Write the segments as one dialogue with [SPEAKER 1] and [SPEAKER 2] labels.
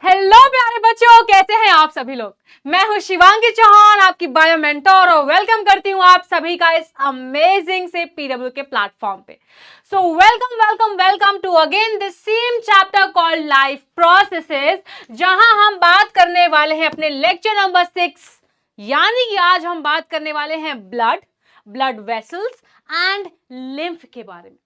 [SPEAKER 1] Hello प्यारे बच्चों, कैसे हैं आप सभी लोग। मैं हूं शिवांगी चौहान, आपकी बायो मेंटोर, और वेलकम करती हूं आप सभी का इस अमेजिंग से पीडब्ल्यू के प्लेटफॉर्म पे। So welcome welcome welcome to again this same chapter called life processes, जहां हम बात करने वाले हैं अपने लेक्चर नंबर 6, यानी कि आज हम बात करने वाले हैं ब्लड वेसल्स एंड लिम्फ के बारे में।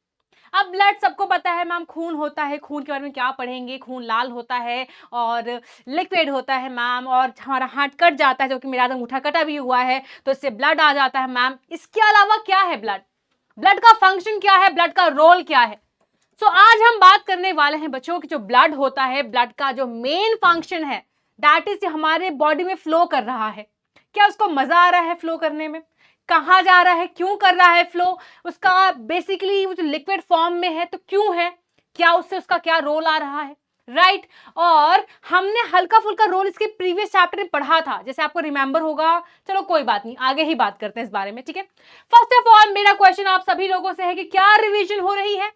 [SPEAKER 1] अब ब्लड सबको पता है मैम, खून होता है। खून के बारे में क्या पढ़ेंगे? खून लाल होता है और लिक्विड होता है मैम, और हमारा हाथ कट जाता है, जो कि मेरा अंगूठा कटा भी हुआ है, तो इससे ब्लड आ जाता है मैम। इसके अलावा क्या है ब्लड का फंक्शन क्या है, ब्लड का रोल क्या है? सो आज हम बात करने वाले हैं बच्चों की जो ब्लड होता है, ब्लड का जो मेन फंक्शन है दैट इज हमारे बॉडी में फ्लो कर रहा है। क्या उसको मजा आ रहा है फ्लो करने में? कहाँ जा रहा है, क्यों कर रहा है फ्लो? उसका बेसिकली वो जो लिक्विड फॉर्म में है तो क्यों है, क्या उससे उसका क्या रोल आ रहा है, राइट? और हमने हल्का फुल्का रोल इसके प्रीवियस चैप्टर में पढ़ा था, जैसे आपको रिमेंबर होगा। चलो कोई बात नहीं, आगे ही बात करते हैं इस बारे में, ठीक है। फर्स्ट ऑफ ऑल मेरा क्वेश्चन आप सभी लोगों से है कि क्या रिवीजन हो रही है?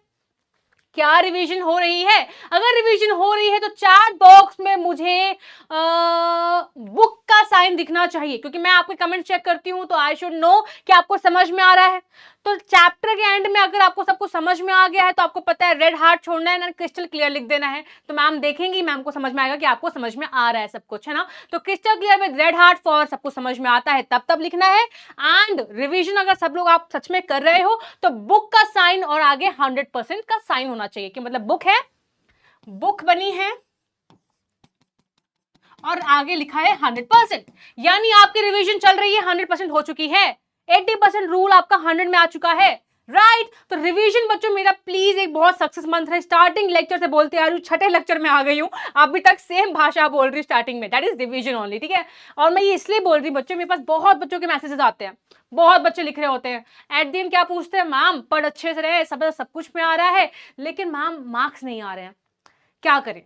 [SPEAKER 1] क्या रिवीजन हो रही है? अगर रिवीजन हो रही है तो चैट बॉक्स में मुझे बुक का साइन दिखना चाहिए, क्योंकि मैं आपके कमेंट चेक करती हूं तो आई शुड नो कि आपको समझ में आ रहा है। तो चैप्टर के एंड में अगर आपको सब कुछ समझ में आ गया है तो आपको पता है रेड हार्ट छोड़ना है ना, क्रिस्टल क्लियर लिख देना है, तो मैम देखेंगी, मैम को समझ में आएगा कि आपको समझ में आ रहा है सब कुछ, है ना। तो क्रिस्टल क्लियर में रेड हार्ट फॉर सबको समझ में आता है तब लिखना है। एंड रिवीजन अगर सब लोग आप सच में कर रहे हो तो बुक का साइन और आगे 100% का साइन होना चाहिए, कि मतलब बुक है, बुक बनी है और आगे लिखा है 100%, यानी आपकी रिवीजन चल रही है, 100% हो चुकी है। 80% रूल आपका 100 में आ चुका है, राइट? तो रिवीजन बच्चों मेरा प्लीज एक बहुत सक्सेस मंत्र है। स्टार्टिंग लेक्चर से बोलते आ रही हूँ, छठे लेक्चर में आ गई हूँ, अभी तक सेम भाषा बोल रही हूँ स्टार्टिंग में, दैट इज रिवीजन ओनली, ठीक है। और मैं ये इसलिए बोल रही हूँ बच्चों, मेरे पास बहुत बच्चों के मैसेजेस आते हैं, बहुत बच्चे लिख रहे होते हैं, एट द एंड क्या पूछते हैं, मैम पढ़ अच्छे से रहे, सब कुछ में आ रहा है, लेकिन मैम मार्क्स नहीं आ रहे हैं, क्या करें,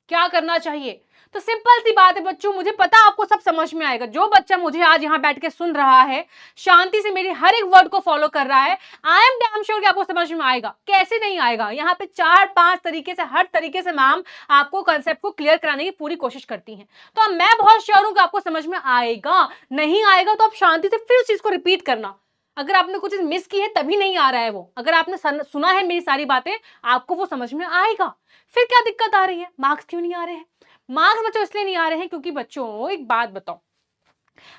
[SPEAKER 1] क्या करना चाहिए? तो सिंपल सी बात है बच्चों, मुझे पता आपको सब समझ में आएगा। जो बच्चा मुझे आज यहाँ बैठ के सुन रहा है, शांति से मेरी हर एक वर्ड को फॉलो कर रहा है, आई एम डैम श्योर कि आपको समझ में आएगा। कैसे नहीं आएगा? यहाँ पे 4-5 तरीके से, हर तरीके से मैम आपको कंसेप्ट को क्लियर कराने की पूरी कोशिश करती है। तो मैं बहुत श्योर हूं कि आपको समझ में आएगा। नहीं आएगा तो आप शांति से फिर उस चीज को रिपीट करना। अगर आपने कुछ चीज मिस की है तभी नहीं आ रहा है वो, अगर आपने सुना है मेरी सारी बातें, आपको वो समझ में आएगा। फिर क्या दिक्कत आ रही है? मार्क्स क्यों नहीं आ रहे हैं? मार्क्स बच्चों इसलिए नहीं आ रहे हैं क्योंकि बच्चों एक बात बताओ,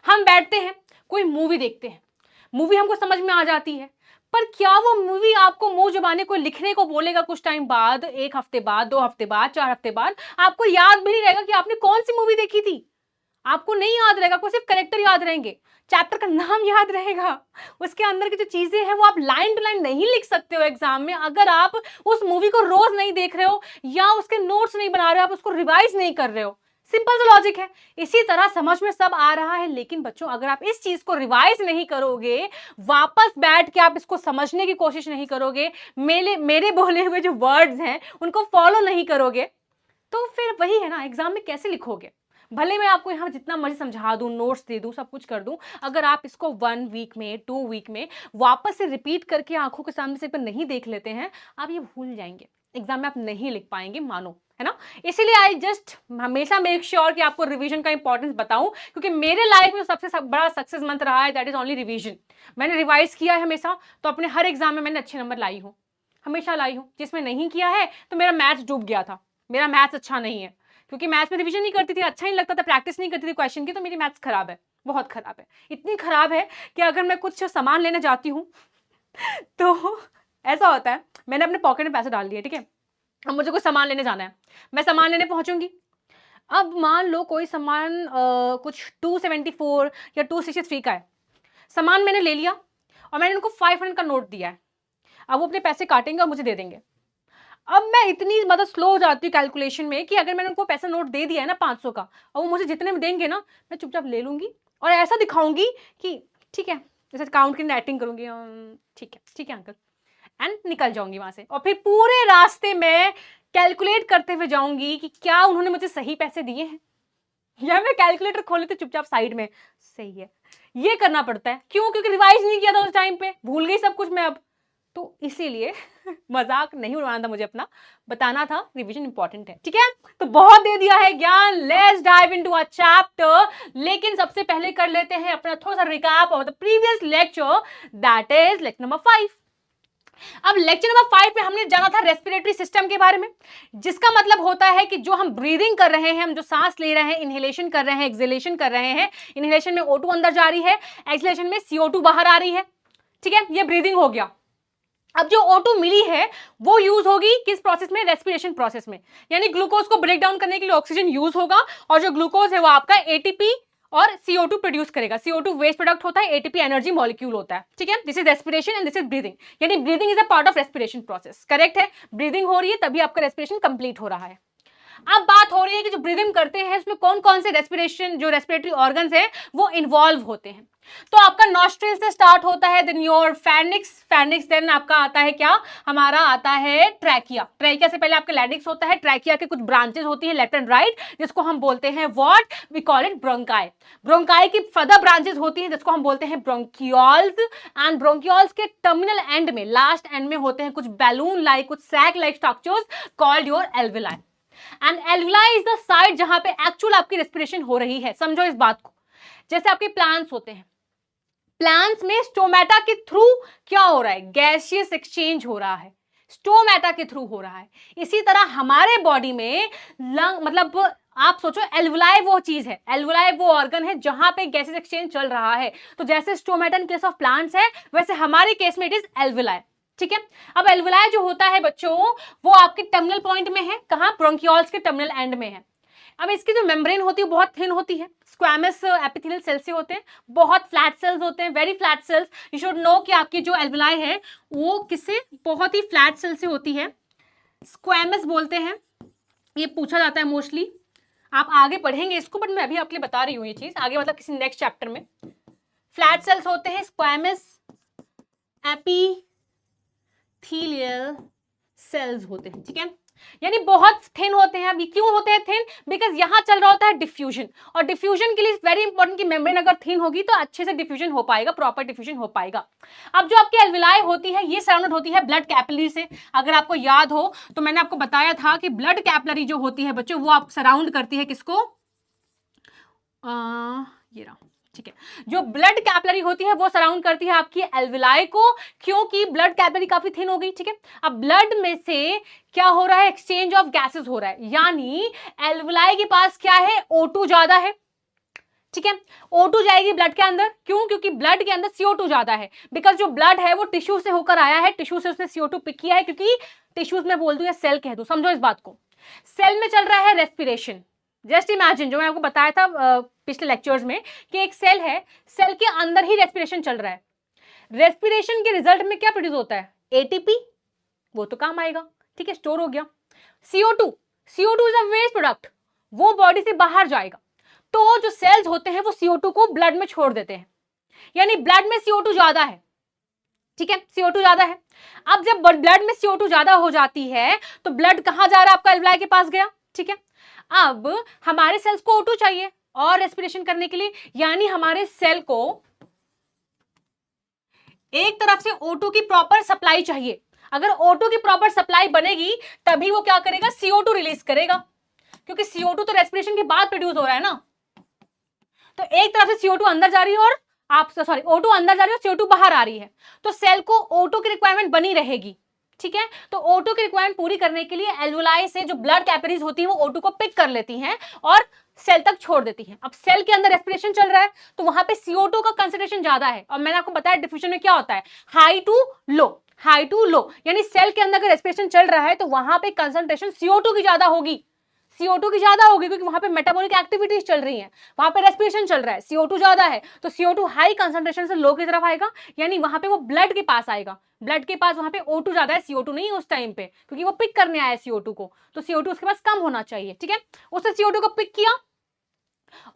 [SPEAKER 1] हम बैठते हैं, कोई मूवी देखते हैं, मूवी हमको समझ में आ जाती है, पर क्या वो मूवी आपको मुंह जुबानी कोई लिखने को बोलेगा कुछ टाइम बाद, 1 हफ्ते बाद, 2 हफ्ते बाद, 4 हफ्ते बाद, आपको याद भी नहीं रहेगा कि आपने कौन सी मूवी देखी थी? आपको नहीं याद रहेगा, आपको सिर्फ कैरेक्टर याद रहेंगे, चैप्टर का नाम याद रहेगा, उसके अंदर की जो चीजें हैं वो आप लाइन टू लाइन नहीं लिख सकते हो एग्जाम में, अगर आप उस मूवी को रोज नहीं देख रहे हो या उसके नोट्स नहीं बना रहे हो, आप उसको रिवाइज नहीं कर रहे हो। सिंपल सा लॉजिक है। इसी तरह समझ में सब आ रहा है, लेकिन बच्चों अगर आप इस चीज को रिवाइज नहीं करोगे, वापस बैठ के आप इसको समझने की कोशिश नहीं करोगे, मेरे बोले हुए जो वर्ड्स हैं उनको फॉलो नहीं करोगे, तो फिर वही है ना, एग्जाम में कैसे लिखोगे? भले मैं आपको यहाँ जितना मर्जी समझा दूं, नोट्स दे दूं, सब कुछ कर दूं, अगर आप इसको 1 वीक में, 2 वीक में वापस से रिपीट करके आंखों के सामने से नहीं देख लेते हैं, आप ये भूल जाएंगे, एग्जाम में आप नहीं लिख पाएंगे, मानो, है ना। इसीलिए आई जस्ट हमेशा मेक श्योर कि आपको रिवीजन का इंपॉर्टेंस बताऊं, क्योंकि मेरे लाइफ में सबसे बड़ा सक्सेस मंत्र रहा है, दैट इज ओनली रिवीजन। मैंने रिवाइज किया है हमेशा, तो अपने हर एग्जाम में मैंने अच्छे नंबर लाई हूँ, हमेशा लाई हूँ। जिसमें नहीं किया है तो मेरा मैथ्स डूब गया था, मेरा मैथ्स अच्छा नहीं है, क्योंकि मैथ्स में रिवीजन नहीं करती थी, अच्छा नहीं लगता था, प्रैक्टिस नहीं करती थी क्वेश्चन की, तो मेरी मैथ्स खराब है, बहुत खराब है। इतनी खराब है कि अगर मैं कुछ सामान लेने जाती हूँ तो ऐसा होता है, मैंने अपने पॉकेट में पैसे डाल दिए, ठीक है, अब मुझे कुछ सामान लेने जाना है, मैं सामान लेने पहुंचूंगी, अब मान लो कोई सामान कुछ 274 या 263 का है, सामान मैंने ले लिया और मैंने उनको 500 का नोट दिया है, अब वो अपने पैसे काटेंगे और मुझे दे देंगे। अब मैं इतनी मतलब स्लो हो जाती हूँ कैलकुलेशन में कि अगर मैंने उनको पैसा नोट दे दिया है ना 500 का, और वो मुझे जितने में देंगे ना, मैं चुपचाप ले लूंगी और ऐसा दिखाऊंगी कि ठीक है, जैसे काउंट की एक्टिंग करूंगी, ठीक है अंकल, एंड निकल जाऊंगी वहां से। और फिर पूरे रास्ते में कैलकुलेट करते हुए जाऊंगी कि क्या उन्होंने मुझे सही पैसे दिए हैं, या मैं कैलकुलेटर खोले तो चुपचाप साइड में सही है। ये करना पड़ता है, क्यों? क्योंकि रिवाइज नहीं किया था उस टाइम पे, भूल गई सब कुछ मैं अब। तो इसीलिए मजाक नहीं उड़ाना था मुझे, अपना बताना था, रिवीजन इंपॉर्टेंट है, ठीक है। तो बहुत दे दिया है ज्ञान, let's dive into a chapter. लेकिन सबसे पहले कर लेते हैं अपना थोड़ा सा recap of the previous lecture, that is lecture number 5। अब लेक्चर नंबर 5 में हमने जाना था रेस्पिरेटरी सिस्टम के बारे में, जिसका मतलब होता है कि जो हम ब्रीदिंग कर रहे हैं, हम जो सांस ले रहे हैं, इनहेलेशन कर रहे हैं, एक्सहेलेशन कर रहे हैं। इनहेलेशन में O2 अंदर जा रही है, एक्सहेलेशन में CO2 बाहर आ रही है, ठीक है, ये ब्रीदिंग हो गया। अब जो O2 मिली है वो यूज होगी किस प्रोसेस में, रेस्पिरेशन प्रोसेस में, यानी ग्लूकोज को ब्रेक डाउन करने के लिए ऑक्सीजन यूज होगा, और जो ग्लूकोज है वो आपका ATP और CO2 प्रोड्यूस करेगा। CO2 वेस्ट प्रोडक्ट होता है, ATP एनर्जी मॉलिक्यूल होता है, ठीक है। This is respiration and this is breathing, यानी breathing is a part of respiration process, correct है। ब्रीदिंग हो रही है तभी आपका रेस्पिरेशन कंप्लीट हो रहा है। अब बात हो रही है कि जो ब्रीदिंग करते हैं उसमें कौन कौन से रेस्पिरेशन जो रेस्पिरेटरी ऑर्गन्स हैं वो इन्वॉल्व होते हैं। तो आपका नॉस्ट्रिल से स्टार्ट होता है, देन योर फैर्निक्स, फैर्निक्स देन आपका आता है क्या, हमारा आता है ट्रैकिया। ट्रैकिया से पहले आपका लैरिंक्स होता है, ट्रैकिया के कुछ ब्रांचेस होती है लेफ्ट एंड राइट, जिसको हम बोलते हैं what, we call it bronchi. Bronchi की फर्दर ब्रांचेस होती हैं जिसको हम बोलते हैं ब्रोंकियोल्स, एंड ब्रोंकियोल्स के टर्मिनल एंड में, लास्ट एंड में होते हैं कुछ बैलून लाइक, कुछ sac like structures called your alveoli. And alveoli is the site जहां पे एक्चुअल आपकी रेस्पिरेशन हो रही है। समझो इस बात को, जैसे आपके प्लांट्स होते हैं, प्लांट्स में स्टोमेटा के थ्रू क्या हो रहा है, गैसियस एक्सचेंज हो रहा है, स्टोमेटा के थ्रू हो रहा है। इसी तरह हमारे बॉडी में लंग, मतलब आप सोचो एल्वुलाई वो चीज है, एल्वुलाई वो ऑर्गन है जहां पे गैसेस एक्सचेंज चल रहा है। तो जैसे stomata in case of plants है, वैसे हमारे केस में इट इज एल्वुलाई, ठीक है। अब एल्वुलाई जो होता है बच्चों, वो आपके टर्मिनल पॉइंट में है, कहां, ब्रोंकियोल्स के टर्मिनल एंड में है। अब इसकी जो मेम्ब्रेन होती है बहुत थिन होती है, स्क्वैमस एपिथेलियल सेल से होते हैं, बहुत फ्लैट सेल्स होते हैं, very flat sales. You should know कि आपकी जो एल्वुलाई है वो किससे, बहुत ही फ्लैट सेल से होती है, स्क्वैमस बोलते हैं। ये पूछा जाता है मोस्टली, आप आगे पढ़ेंगे इसको, बट मैं अभी आपके लिए बता रही हूँ ये चीज आगे, मतलब किसी नेक्स्ट चैप्टर में। फ्लैट सेल्स होते हैं, स्क्वैमस एपिथेलियल सेल्स होते हैं, ठीक है, यानी बहुत थिन होते हैं। अब क्यों होते हैं थिन, बिकॉज यहां चल रहा होता है डिफ्यूजन, और डिफ्यूजन के लिए वेरी इंपॉर्टेंट कि मेम्ब्रेन अगर थिन होगी तो अच्छे से डिफ्यूजन हो पाएगा, प्रॉपर डिफ्यूजन हो पाएगा। अब जो आपकी एल्वुलाई होती है ये सराउंडेड होती है ब्लड कैपिलरी से। अगर आपको याद हो तो मैंने आपको बताया था कि ब्लड कैपिलरी जो होती है बच्चों, वो आप सराउंड करती है किसको, ये रहा, ठीक है, जो ब्लड कैपिलरी होती है वो सराउंड करती है आपकी एल्वुलाई को, क्योंकि ब्लड कैपिलरी काफी थिन हो गई, ठीक है। अब ब्लड में से क्या हो रहा है, एक्सचेंज ऑफ गैसेस हो रहा है, यानी एल्वुलाई के पास क्या है, O2 ज्यादा है, ठीक है। O2 जाएगी ब्लड के अंदर, क्यों, क्योंकि ब्लड के अंदर CO2 ज्यादा है, बिकॉज जो ब्लड है वो टिश्यू से होकर आया है, टिश्यू से उसने CO2 पिक किया है, क्योंकि टिश्यूज में बोल दूं या सेल कह दूं, समझो इस बात को। सेल में चल रहा है रेस्पिरेशन, जस्ट इमेजिन, जो मैं आपको बताया था पिछले लेक्चर्स में कि एक सेल है, सेल के अंदर ही रेस्पिरेशन चल रहा है। रेस्पिरेशन के रिजल्ट में क्या प्रोड्यूस होता है, ATP, वो तो काम आएगा, ठीक है, स्टोर हो गया। CO2 is a waste product, वो बॉडी से बाहर जाएगा। तो जो सेल्स होते हैं वो CO2 को ब्लड में छोड़ देते हैं, यानी ब्लड में CO2 ज्यादा है, ठीक है, CO2 ज्यादा है। अब जब ब्लड में CO2 ज्यादा हो जाती है तो ब्लड कहां जा रहा है, आपका एल्वुलाई के पास गया, ठीक है। अब हमारे सेल्स को O2 चाहिए और रेस्पिरेशन करने के लिए, यानी हमारे सेल को एक तरफ से O2 की प्रॉपर सप्लाई चाहिए। अगर O2 की प्रॉपर सप्लाई बनेगी तभी वो क्या करेगा, CO2 रिलीज करेगा, क्योंकि CO2 तो रेस्पिरेशन के बाद प्रोड्यूस हो रहा है ना। तो एक तरफ से CO2 अंदर जा रही है और O2 अंदर जा रही है और CO2 बाहर आ रही है, तो सेल को O2 की रिक्वायरमेंट बनी रहेगी, ठीक है। तो O2 की रिक्वायरमेंट पूरी करने के लिए एल्वुलाई से जो ब्लड कैपिलरीज होती हैं वो O2 को पिक कर लेती हैं और सेल तक छोड़ देती हैं। अब सेल के अंदर रेस्पिरेशन चल रहा है तो वहां पे CO2 का कंसंट्रेशन ज्यादा है, और मैंने आपको बताया डिफ्यूजन में क्या होता है, हाई टू लो, यानी सेल के अंदर अगर रेस्पिरेशन चल रहा है तो वहां पे कंसंट्रेशन CO2 की ज्यादा होगी, क्योंकि वहां पे मेटाबॉलिक एक्टिविटीज चल रही हैं, वहां पे रेस्पिरेशन चल रहा है, CO2 ज्यादा है, तो CO2 हाई कंसंट्रेशन से लो की तरफ आएगा, यानी वहां पे वो ब्लड के पास आएगा, ब्लड के पास वहां पे O2 ज्यादा है, CO2 नहीं है उस टाइम पे, क्योंकि वो पिक करने आया है CO2 को, तो CO2 उसके पास कम होना चाहिए, ठीक है। उसने CO2 को पिक किया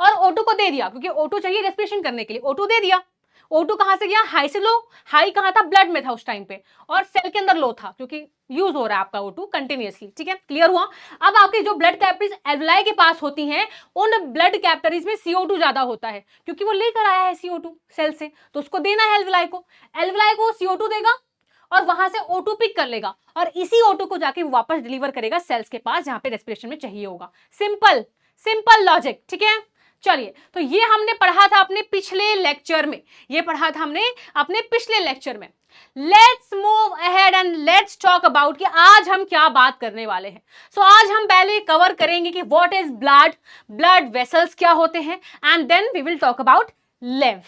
[SPEAKER 1] और O2 को दे दिया, क्योंकि O2 चाहिए रेस्पिरेशन करने के लिए, O2 दे दिया। O2 कहां से गया, हाई से लो, हाई कहां था, ब्लड में था उस टाइम पे, और सेल के अंदर लो था, क्योंकि यूज हो रहा है आपका O2 कंटिन्यूअसली, ठीक है, क्लियर हुआ। अब आपकी जो ब्लड कैपिलरीज एल्वुलाई के पास होती हैं, उन ब्लड कैपिलरीज में CO2 ज्यादा होता है, क्योंकि वो लेकर आया है CO2 सेल से, तो उसको देना है एल्वुलाई को CO2 देगा और वहां से O2 पिक कर लेगा और इसी O2 को जाके वापस डिलीवर करेगा सेल्स के पास जहां पे रेस्पिरेशन में चाहिए होगा। सिंपल सिंपल लॉजिक, ठीक है। चलिए, तो ये हमने पढ़ा था अपने पिछले लेक्चर में, ये पढ़ा था हमने अपने पिछले लेक्चर में। Let's move ahead and let's talk about कि आज हम क्या बात करने वाले हैं। सो आज हम पहले कवर करेंगे कि what is blood, blood vessels क्या होते हैं, and then we will talk about lymph.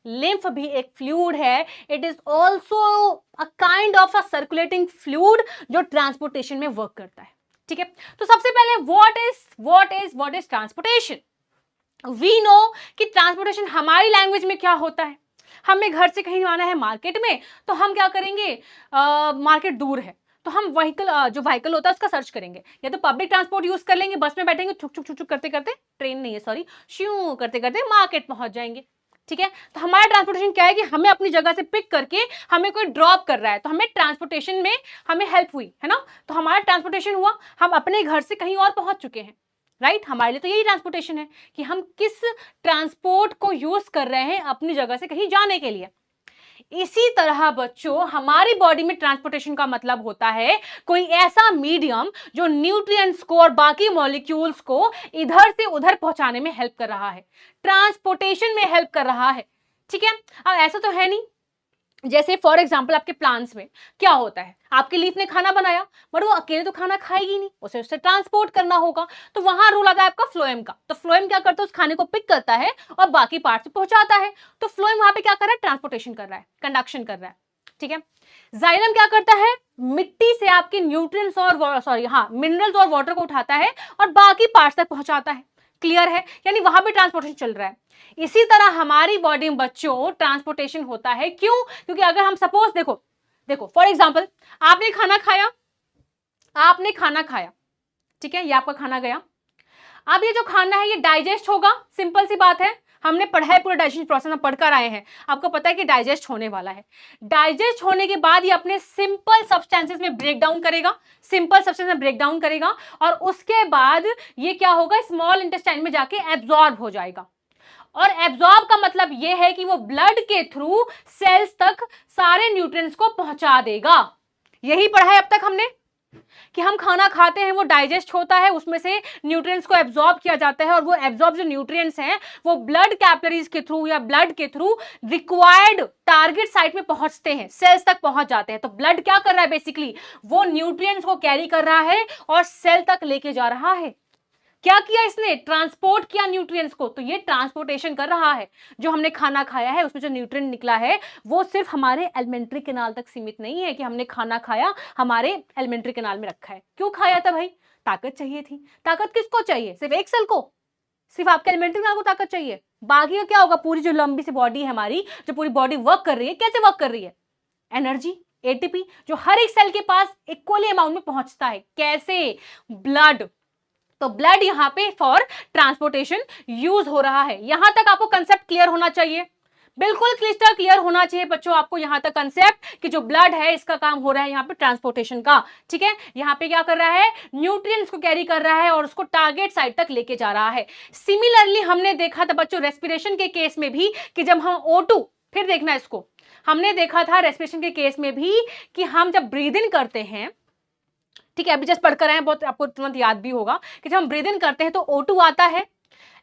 [SPEAKER 1] Lymph भी एक फ्लूइड है, it is also a kind of a circulating fluid जो ट्रांसपोर्टेशन में वर्क करता है, ठीक है। तो सबसे पहले what is transportation. We know कि ट्रांसपोर्टेशन हमारी लैंग्वेज में क्या होता है। हमें घर से कहीं आना है मार्केट में, तो हम क्या करेंगे, मार्केट दूर है तो हम जो व्हीकल होता है उसका सर्च करेंगे, या तो पब्लिक ट्रांसपोर्ट यूज कर लेंगे, बस में बैठेंगे, छुक छुक छुक करते करते, ट्रेन नहीं है सॉरी, श्यू करते करते मार्केट पहुंच जाएंगे, ठीक है। तो हमारा ट्रांसपोर्टेशन क्या है कि हमें अपनी जगह से पिक करके हमें कोई ड्रॉप कर रहा है, तो हमें ट्रांसपोर्टेशन में हमें हेल्प हुई है ना, तो हमारा ट्रांसपोर्टेशन हुआ, हम अपने घर से कहीं और पहुंच चुके हैं, राइट। हमारे लिए तो यही ट्रांसपोर्टेशन है कि हम किस ट्रांसपोर्ट को यूज कर रहे हैं अपनी जगह से कहीं जाने के लिए। इसी तरह बच्चों हमारी बॉडी में ट्रांसपोर्टेशन का मतलब होता है कोई ऐसा मीडियम जो न्यूट्रिएंट्स को और बाकी मॉलिक्यूल्स को इधर से उधर पहुंचाने में हेल्प कर रहा है, ट्रांसपोर्टेशन में हेल्प कर रहा है, ठीक है। अब ऐसा तो है नहीं, जैसे फॉर एग्जाम्पल आपके प्लांट्स में क्या होता है, आपके लीफ ने खाना बनाया बट वो अकेले तो खाना खाएगी नहीं, उसे उससे ट्रांसपोर्ट करना होगा, तो वहां रूल आता है आपका फ्लोएम का। तो फ्लोएम क्या करता है, उस खाने को पिक करता है और बाकी पार्ट से पहुंचाता है, तो फ्लोएम वहां पे क्या कर रहा है, ट्रांसपोर्टेशन कर रहा है, कंडक्शन कर रहा है, ठीक है। जाइलम क्या करता है, मिट्टी से आपके न्यूट्रिएंट्स और मिनरल्स और वाटर को उठाता है और बाकी पार्ट्स तक पहुंचाता है, क्लियर है, यानी वहां पे ट्रांसपोर्टेशन चल रहा है। इसी तरह हमारी बॉडी में बच्चों ट्रांसपोर्टेशन होता है, क्यों, क्योंकि अगर हम सपोज देखो फॉर एग्जांपल आपने खाना खाया, ठीक है, ये आपका खाना गया। अब ये जो खाना है ये डाइजेस्ट होगा, सिंपल सी बात है, हमने पढ़ा है पूरा डाइजेशन प्रोसेस में पढ़कर आए हैं, आपको पता है कि डाइजेस्ट होने वाला है। डाइजेस्ट होने के बाद ये अपने सिंपल सब्सटेंसेस में ब्रेक डाउन करेगा, और उसके बाद ये क्या होगा, स्मॉल इंटेस्टाइन में जाके एब्जॉर्ब हो जाएगा। और एब्जॉर्ब का मतलब ये है कि वो ब्लड के थ्रू सेल्स तक सारे न्यूट्रिएंट्स को पहुंचा देगा। यही पढ़ा है अब तक हमने कि हम खाना खाते हैं, वो डाइजेस्ट होता है, उसमें से न्यूट्रिएंट्स को एब्जॉर्ब किया जाता है, और वो एब्जॉर्ब जो न्यूट्रिएंट्स हैं वो ब्लड कैपिलरीज के थ्रू या ब्लड के थ्रू रिक्वायर्ड टारगेट साइट में पहुंचते हैं, सेल्स तक पहुंच जाते हैं। तो ब्लड क्या कर रहा है, बेसिकली वो न्यूट्रिएंट्स को कैरी कर रहा है और सेल तक लेके जा रहा है। क्या किया इसने, ट्रांसपोर्ट किया न्यूट्रिएंट्स को, तो ये ट्रांसपोर्टेशन कर रहा है। जो हमने खाना खाया है उसमें जो न्यूट्रिएंट निकला है वो सिर्फ हमारे एलिमेंट्री कैनाल तक सीमित नहीं है कि हमने खाना खाया हमारे एलिमेंट्री कैनाल में रखा है। क्यों खाया था भाई, ताकत चाहिए थी। ताकत किसको चाहिए, सिर्फ एक सेल को, सिर्फ आपके एलिमेंट्री कैनाल को ताकत चाहिए। बाकी का क्या होगा, पूरी जो लंबी सी बॉडी है हमारी, जो पूरी बॉडी वर्क कर रही है, कैसे वर्क कर रही है, एनर्जी एटीपी जो हर एक सेल के पास इक्वली अमाउंट में पहुंचता है। कैसे, ब्लड, तो ब्लड यहाँ पे फॉर ट्रांसपोर्टेशन यूज हो रहा है। यहां तक आपको कंसेप्ट क्लियर होना चाहिए, बिल्कुल क्लिस्टर क्लियर होना चाहिए बच्चों आपको यहां तक कंसेप्ट कि जो ब्लड है इसका काम हो रहा है यहाँ पे ट्रांसपोर्टेशन का, ठीक है। यहाँ पे क्या कर रहा है, न्यूट्रिएंट्स को कैरी कर रहा है और उसको टारगेट साइट तक लेके जा रहा है। सिमिलरली हमने देखा था बच्चों रेस्पिरेशन के केस में भी कि जब हम O2, फिर देखना इसको, हमने देखा था रेस्पिरेशन के केस में भी कि हम जब ब्रीद इन करते हैं, ठीक है, अभी जस्ट पढ़कर आए, बहुत आपको तुरंत याद भी होगा कि जब हम ब्रीद इन करते हैं तो O2 आता है,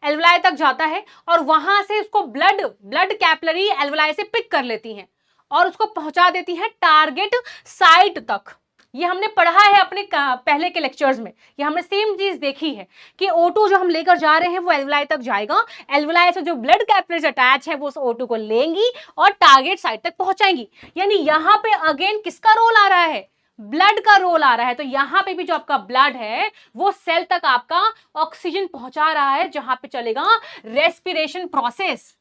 [SPEAKER 1] एल्वुलाई तक जाता है और वहां से उसको ब्लड कैपिलरी एल्वुलाई से पिक कर लेती हैं और उसको पहुंचा देती हैं टारगेट साइट तक। ये हमने पढ़ा है अपने पहले के लेक्चर्स में, ये हमने सेम चीज देखी है कि O2 जो हम लेकर जा रहे हैं वो एल्वुलाई तक जाएगा, एल्वुलाई से जो ब्लड कैपिलरीज अटैच है वो उस O2 को लेंगी और टारगेट साइट तक पहुंचाएंगी। यानी यहाँ पे अगेन किसका रोल आ रहा है, ब्लड का रोल आ रहा है। तो यहां पे भी जो आपका ब्लड है वो सेल तक आपका ऑक्सीजन पहुंचा रहा है, जहां पे चलेगा रेस्पिरेशन प्रोसेस।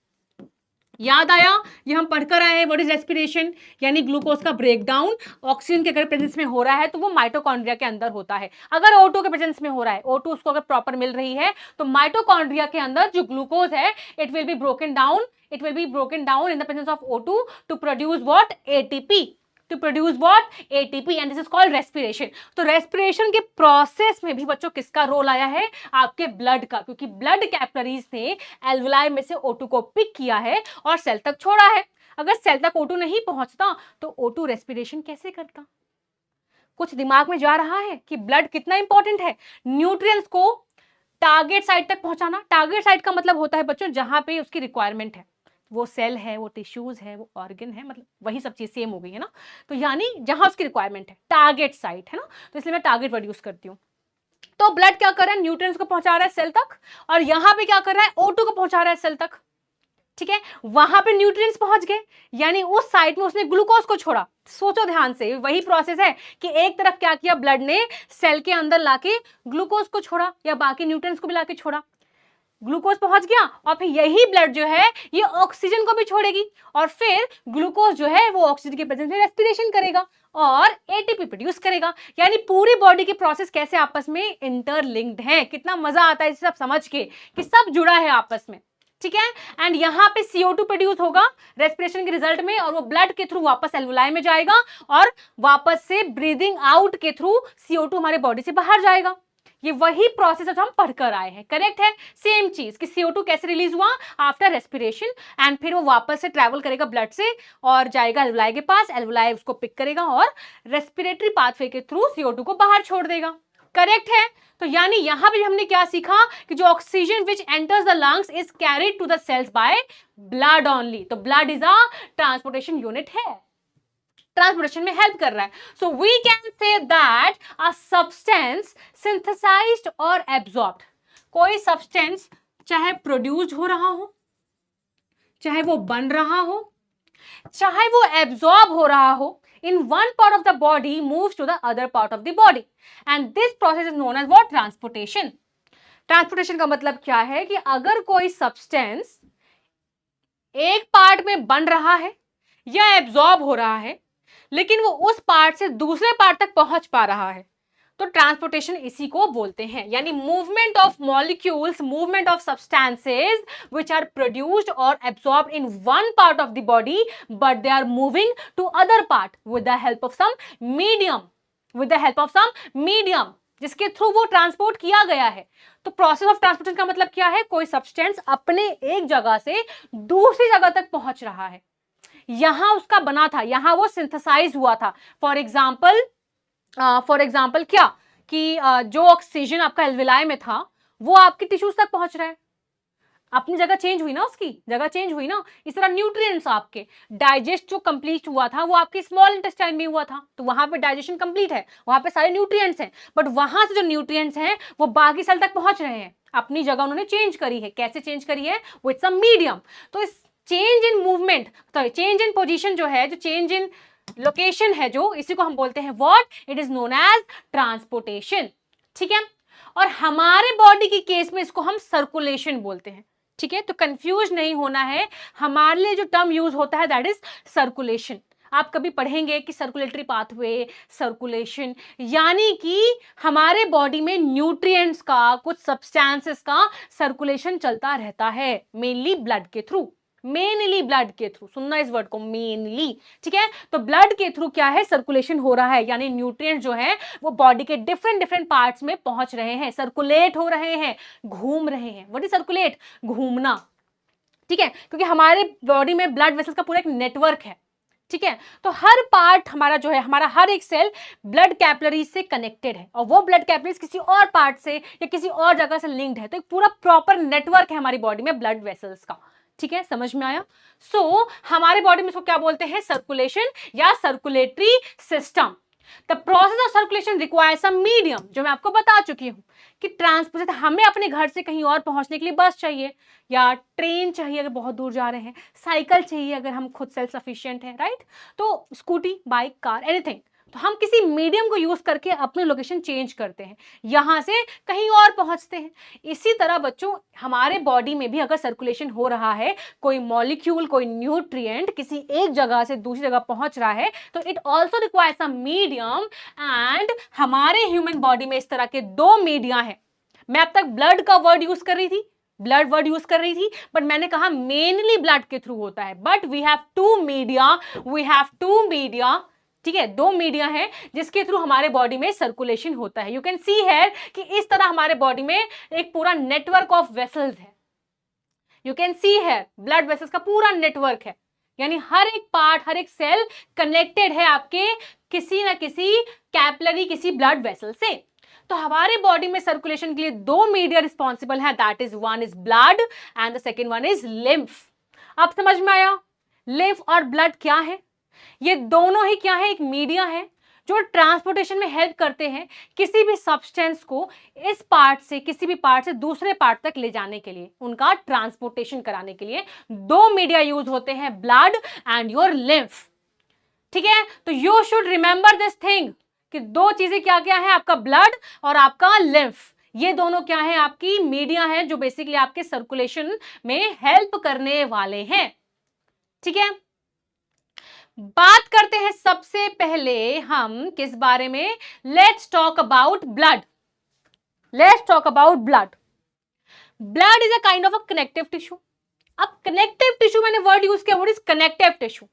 [SPEAKER 1] याद आया, ये हम पढ़कर आए हैं व्हाट इज रेस्पिरेशन, यानी ग्लूकोज का ब्रेकडाउन ऑक्सीजन के अगर प्रेजेंस में हो रहा है तो वो माइटोकॉन्ड्रिया के अंदर होता है। अगर O2 के प्रेजेंस में हो रहा है, O2 उसको अगर प्रॉपर मिल रही है तो माइटोकॉन्ड्रिया के अंदर जो ग्लूकोज है it will be broken down in the presence of O2 to produce what, ATP, to produce what, ATP, and this is called respiration। तो रेस्पिरेशन के प्रोसेस में भी बच्चों किसका रोल आया है, आपके ब्लड का, क्योंकि ब्लड कैपिलरीज ने एल्वुलाई में से O2 को पिक किया है और सेल तक छोड़ा है। अगर सेल तक O2 नहीं पहुंचता तो O2 रेस्पिरेशन कैसे करता? कुछ दिमाग में जा रहा है कि ब्लड कितना इंपॉर्टेंट है न्यूट्रिएंट्स को टारगेट साइट तक पहुंचाना। टारगेट साइट का मतलब होता है बच्चों जहां पे उसकी रिक्वायरमेंट है, वो सेल है, वो टिश्यूज है, वो ऑर्गन है, मतलब वही सब चीज सेम हो गई है ना। तो यानी जहां उसकी रिक्वायरमेंट है, टारगेट साइट है ना, तो इसलिए मैं टारगेट वर्ड यूज करती हूँ। तो ब्लड क्या कर रहा है, न्यूट्रिएंट्स को पहुंचा रहा है सेल तक, और यहां पे क्या कर रहा है, O2 को पहुंचा रहा है सेल तक। ठीक है, वहां पे न्यूट्रिएंट्स पहुंच गए, यानी उस साइट में उसने ग्लूकोज को छोड़ा। सोचो ध्यान से, वही प्रोसेस है कि एक तरफ क्या किया, ब्लड ने सेल के अंदर लाके ग्लूकोज को छोड़ा या बाकी न्यूट्रिएंट्स को भी लाके छोड़ा। ग्लूकोज पहुंच गया और फिर यही ब्लड जो है ये ऑक्सीजन को भी छोड़ेगी, और फिर ग्लूकोज जो है वो ऑक्सीजन के प्रेजेंस में रेस्पिरेशन करेगा और एटीपी प्रोड्यूस करेगा। यानी पूरी बॉडी की प्रोसेस कैसे आपस में इंटरलिंक्ड है। कितना मजा आता है इसे सब समझ के कि सब जुड़ा है आपस में। ठीक है, एंड यहाँ पे CO2 प्रोड्यूस होगा रेस्पिरेशन के रिजल्ट में, और वो ब्लड के थ्रू वापस एल्वुलाई में जाएगा, और वापस से ब्रीदिंग आउट के थ्रू CO2 हमारे बॉडी से बाहर जाएगा। ये वही प्रोसेस जो हम पढ़कर आए हैं, करेक्ट है। सेम चीज कि CO2 कैसे रिलीज हुआ आफ्टर रेस्पिरेशन, एंड फिर वो वापस से ट्रैवल करेगा ब्लड से और जाएगा एल्वुलाई के पास, एल्वुलाई उसको पिक करेगा और रेस्पिरेटरी पाथवे के थ्रू CO2 को बाहर छोड़ देगा। करेक्ट है। तो यानी यहां भी हमने क्या सीखा कि जो oxygen which enters the lungs is carried to the cells by blood only. तो blood is a transportation unit है, ट्रांसपोर्टेशन में हेल्प कर रहा है। So we can say that a substance synthesized और एब्जॉर्ब्ड, कोई सब्सटेंस चाहे प्रोड्यूस हो रहा हो, चाहे वो बन रहा हो, चाहे वो एब्जॉर्ब हो रहा हो, in one part of the body moves to the other part of the body, and this process is known as what? Transportation. Transportation का मतलब क्या है कि अगर कोई सब्सटेंस एक पार्ट में बन रहा है या एब्जॉर्ब हो रहा है, लेकिन वो उस पार्ट से दूसरे पार्ट तक पहुंच पा रहा है, तो ट्रांसपोर्टेशन इसी को बोलते हैं। यानी movement of molecules, movement of substances which are produced और absorbed in one part of the body but they are moving to other part with the help of some medium, with the help of some medium जिसके through वो transport किया गया है। तो process of transportation का मतलब क्या है, कोई सब्सटेंस अपने एक जगह से दूसरी जगह तक पहुंच रहा है, यहां उसका बना था, यहां वो सिंथेसाइज हुआ था। फॉर एग्जाम्पल क्या कि जो ऑक्सीजन आपका एल्विलाई में था वो आपके टिश्यूज तक पहुंच रहा है, अपनी जगह चेंज हुई ना, उसकी जगह चेंज हुई ना। इस तरह न्यूट्रिएंट्स आपके डाइजेस्ट जो कंप्लीट हुआ था वो आपके स्मॉल इंटेस्टाइन में हुआ था, तो वहां पे डाइजेशन कंप्लीट है, वहां पे सारे न्यूट्रिएंट्स हैं, बट वहां से जो न्यूट्रिएंट्स हैं वो बाकी सेल तक पहुंच रहे हैं, अपनी जगह उन्होंने चेंज करी है। कैसे चेंज करी है, विद सम मीडियम। तो इस चेंज इन मूवमेंट, तो चेंज इन पोजिशन जो है, जो चेंज इन लोकेशन है, जो इसी को हम बोलते हैं what, it is known as transportation. ठीक है, और हमारे बॉडी की केस में इसको हम सर्कुलेशन बोलते हैं। ठीक है, तो कंफ्यूज नहीं होना है, हमारे लिए जो टर्म यूज होता है दैट इज सर्कुलेशन। आप कभी पढ़ेंगे कि सर्कुलेटरी पाथवे, सर्कुलेशन, यानी कि हमारे बॉडी में न्यूट्रिएंट्स का, कुछ सब्सटेंसेस का सर्कुलेशन चलता रहता है, मेनली ब्लड के थ्रू, मेनली ब्लड के थ्रू, सुनना इस वर्ड को, मेनली। ठीक है, तो ब्लड के थ्रू क्या है, सर्कुलेशन हो रहा है, यानी न्यूट्रिएंट जो है वो बॉडी के डिफरेंट डिफरेंट पार्ट्स में पहुंच रहे हैं, सर्कुलेट हो रहे हैं, घूम रहे हैं। व्हाट इज सर्कुलेट, घूमना। ठीक है, क्योंकि हमारे बॉडी में ब्लड वेसल्स का पूरा एक नेटवर्क है। ठीक है, तो हर पार्ट हमारा जो है, हमारा हर एक सेल ब्लड कैपिलरीज से कनेक्टेड है, और वो ब्लड कैपिलरीज किसी और पार्ट से या किसी और जगह से लिंक्ड है, तो एक पूरा प्रॉपर नेटवर्क है हमारी बॉडी में ब्लड वेसल्स का। ठीक है, समझ में आया। सो हमारे बॉडी में इसको क्या बोलते हैं, सर्कुलेशन या circulatory system. The process of circulation requires some medium, जो मैं आपको बता चुकी हूं कि ट्रांसपोर्ट, हमें अपने घर से कहीं और पहुंचने के लिए बस चाहिए या ट्रेन चाहिए अगर बहुत दूर जा रहे हैं, साइकिल चाहिए अगर हम खुद सेल्फ सफिशिएंट हैं, राइट, तो स्कूटी, बाइक, कार, एनीथिंग, तो हम किसी मीडियम को यूज करके अपनी लोकेशन चेंज करते हैं, यहां से कहीं और पहुंचते हैं। इसी तरह बच्चों हमारे बॉडी में भी अगर सर्कुलेशन हो रहा है, कोई मॉलिक्यूल, कोई न्यूट्रिएंट किसी एक जगह से दूसरी जगह पहुंच रहा है, तो it also requires a medium, and हमारे ह्यूमन बॉडी में इस तरह के दो मीडिया हैं। मैं अब तक ब्लड का वर्ड यूज कर रही थी, ब्लड वर्ड यूज कर रही थी, बट मैंने कहा मेनली ब्लड के थ्रू होता है, but we have to media, ठीक है, दो मीडिया है जिसके थ्रू हमारे बॉडी में सर्कुलेशन होता है। यू कैन सी है कि इस तरह हमारे बॉडी में एक पूरा नेटवर्क ऑफ वेसल्स है, यू कैन सी है ब्लड वेसल्स का पूरा नेटवर्क है। यानी हर एक पार्ट, हर एक सेल कनेक्टेड है आपके किसी ना किसी कैपिलरी, किसी ब्लड वेसल से। तो हमारे बॉडी में सर्कुलेशन के लिए दो मीडिया रिस्पॉन्सिबल है, that is one is blood and the second one is lymph. अब समझ में आया लिम्फ और ब्लड क्या है? ये दोनों ही क्या है? एक मीडिया है जो ट्रांसपोर्टेशन में हेल्प करते हैं किसी भी सब्सटेंस को इस पार्ट से, किसी भी पार्ट से दूसरे पार्ट तक ले जाने के लिए, उनका ट्रांसपोर्टेशन कराने के लिए दो मीडिया यूज होते हैं, ब्लड एंड योर लिम्फ। ठीक है, तो you should remember this thing कि दो चीजें क्या क्या है, आपका ब्लड और आपका लिम्फ। ये दोनों क्या है? आपकी मीडिया है जो बेसिकली आपके सर्कुलेशन में हेल्प करने वाले हैं। ठीक है, बात करते हैं सबसे पहले हम किस बारे में? Let's talk about blood. Let's talk about blood. Blood is a kind of a connective tissue. अब कनेक्टिव टिश्यू मैंने वर्ड यूज किया, what is connective tissue?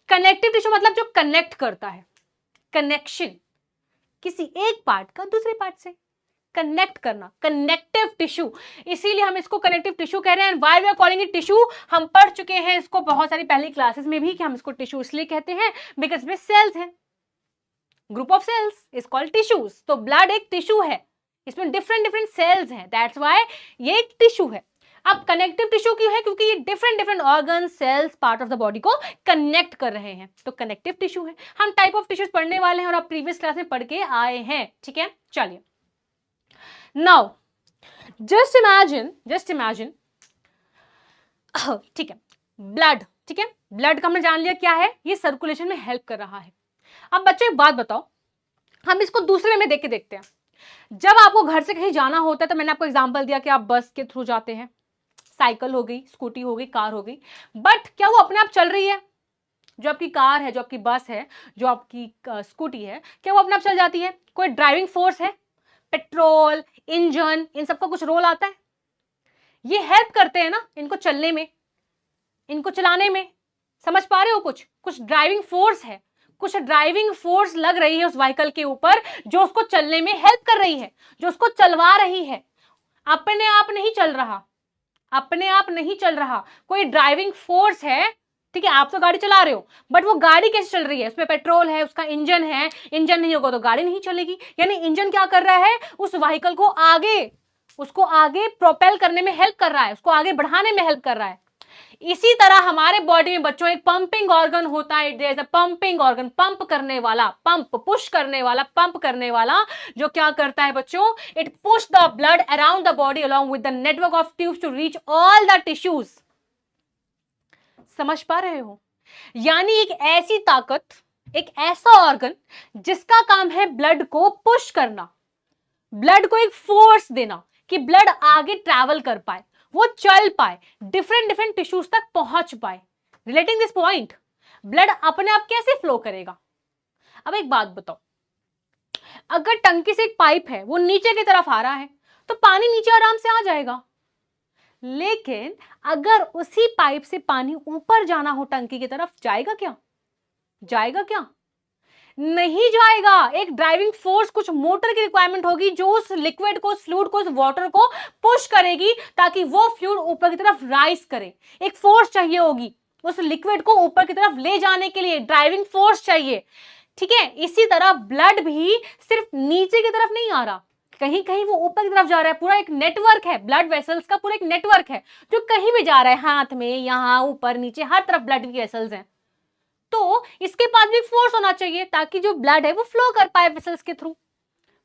[SPEAKER 1] Connective tissue मतलब जो कनेक्ट करता है, कनेक्शन किसी एक पार्ट का दूसरे पार्ट से कनेक्ट करना, कनेक्टिव टिश्यू। इसीलिए हम इसको कनेक्टिव टिश्यू कह रहे हैं। Why we are calling it tissue? हम पढ़ चुके हैं इसको बहुत सारी पहली क्लासेस में भी कि हम इसको टिश्यू इसलिए कहते हैं बिकॉज में सेल्स हैं, group of cells is called tissues. तो ब्लड एक टिश्यू है, इसमें डिफरेंट डिफरेंट सेल्स हैं, दैट्स व्हाई ये एक टिश्यू है। अब कनेक्टिव टिश्यू क्यों है? क्योंकि ये different different organ, cells, part of the body को कनेक्ट कर रहे हैं, तो कनेक्टिव टिश्यू है। हम टाइप ऑफ टिश्यूज पढ़ने वाले हैं और आप प्रीवियस क्लास में पढ़ के आए हैं। ठीक है, चलिए नाउ जस्ट इमेजिन ठीक है, ब्लड। ठीक है, ब्लड का हमने जान लिया क्या है, ये सर्कुलेशन में हेल्प कर रहा है। अब बच्चों एक बात बताओ, हम इसको दूसरे में देख के देखते हैं। जब आपको घर से कहीं जाना होता है, तो मैंने आपको एग्जांपल दिया कि आप बस के थ्रू जाते हैं, साइकिल हो गई, स्कूटी हो गई, कार हो गई, बट क्या वो अपने आप चल रही है? जो आपकी कार है, जो आपकी बस है, जो आपकी स्कूटी है, क्या वो अपने आप चल जाती है? कोई ड्राइविंग फोर्स है? पेट्रोल, इंजन, इन सबका कुछ रोल आता है? ये हेल्प करते हैं ना इनको चलने में, इनको चलाने में। समझ पा रहे हो? कुछ ड्राइविंग फोर्स है, कुछ ड्राइविंग फोर्स लग रही है उस व्हीकल के ऊपर जो उसको चलने में हेल्प कर रही है, जो उसको चलवा रही है। अपने आप नहीं चल रहा, अपने आप नहीं चल रहा, कोई ड्राइविंग फोर्स है। ठीक है, आप तो गाड़ी चला रहे हो, बट वो गाड़ी कैसे चल रही है? उसमें पेट्रोल है, उसका इंजन है, इंजन नहीं होगा तो गाड़ी नहीं चलेगी। यानी इंजन क्या कर रहा है? उस व्हीकल को आगे, उसको आगे प्रोपेल करने में हेल्प कर रहा है, उसको आगे बढ़ाने में हेल्प कर रहा है। इसी तरह हमारे बॉडी में बच्चों एक पंपिंग ऑर्गन होता है, there is a pumping organ, pump करने वाला, पंप पुश करने वाला, पंप करने वाला, जो क्या करता है बच्चों? It push the blood around the body along with the network of tubes to reach all the tissues. समझ पा रहे हो? यानी एक ऐसी ताकत, एक ऐसा ऑर्गन जिसका काम है ब्लड को पुश करना, ब्लड को एक फोर्स देना कि ब्लड आगे ट्रैवल कर पाए, वो चल पाए, डिफरेंट डिफरेंट टिश्यूज तक पहुंच पाए। रिलेटिंग दिस पॉइंट, ब्लड अपने आप कैसे फ्लो करेगा? अब एक बात बताओ, अगर टंकी से एक पाइप है, वो नीचे की तरफ आ रहा है, तो पानी नीचे आराम से आ जाएगा। लेकिन अगर उसी पाइप से पानी ऊपर जाना हो टंकी की तरफ, जाएगा क्या? जाएगा क्या? नहीं जाएगा। एक ड्राइविंग फोर्स, कुछ मोटर की रिक्वायरमेंट होगी जो उस लिक्विड को, उस फ्लूइड को, उस वाटर को पुश करेगी ताकि वो फ्लूइड ऊपर की तरफ राइज करे। एक फोर्स चाहिए होगी उस लिक्विड को ऊपर की तरफ ले जाने के लिए, ड्राइविंग फोर्स चाहिए। ठीक है, इसी तरह ब्लड भी सिर्फ नीचे की तरफ नहीं आ रहा, कहीं कहीं वो ऊपर की तरफ जा रहा है। पूरा एक नेटवर्क है, ब्लड वेसल्स का पूरा एक नेटवर्क है जो कहीं भी जा रहा है, हाथ में, यहाँ, ऊपर, नीचे, हर तरफ ब्लड की वेसल्स हैं। तो इसके पास भी फोर्स होना चाहिए ताकि जो ब्लड है वो फ्लो कर पाए वेसल्स के थ्रू।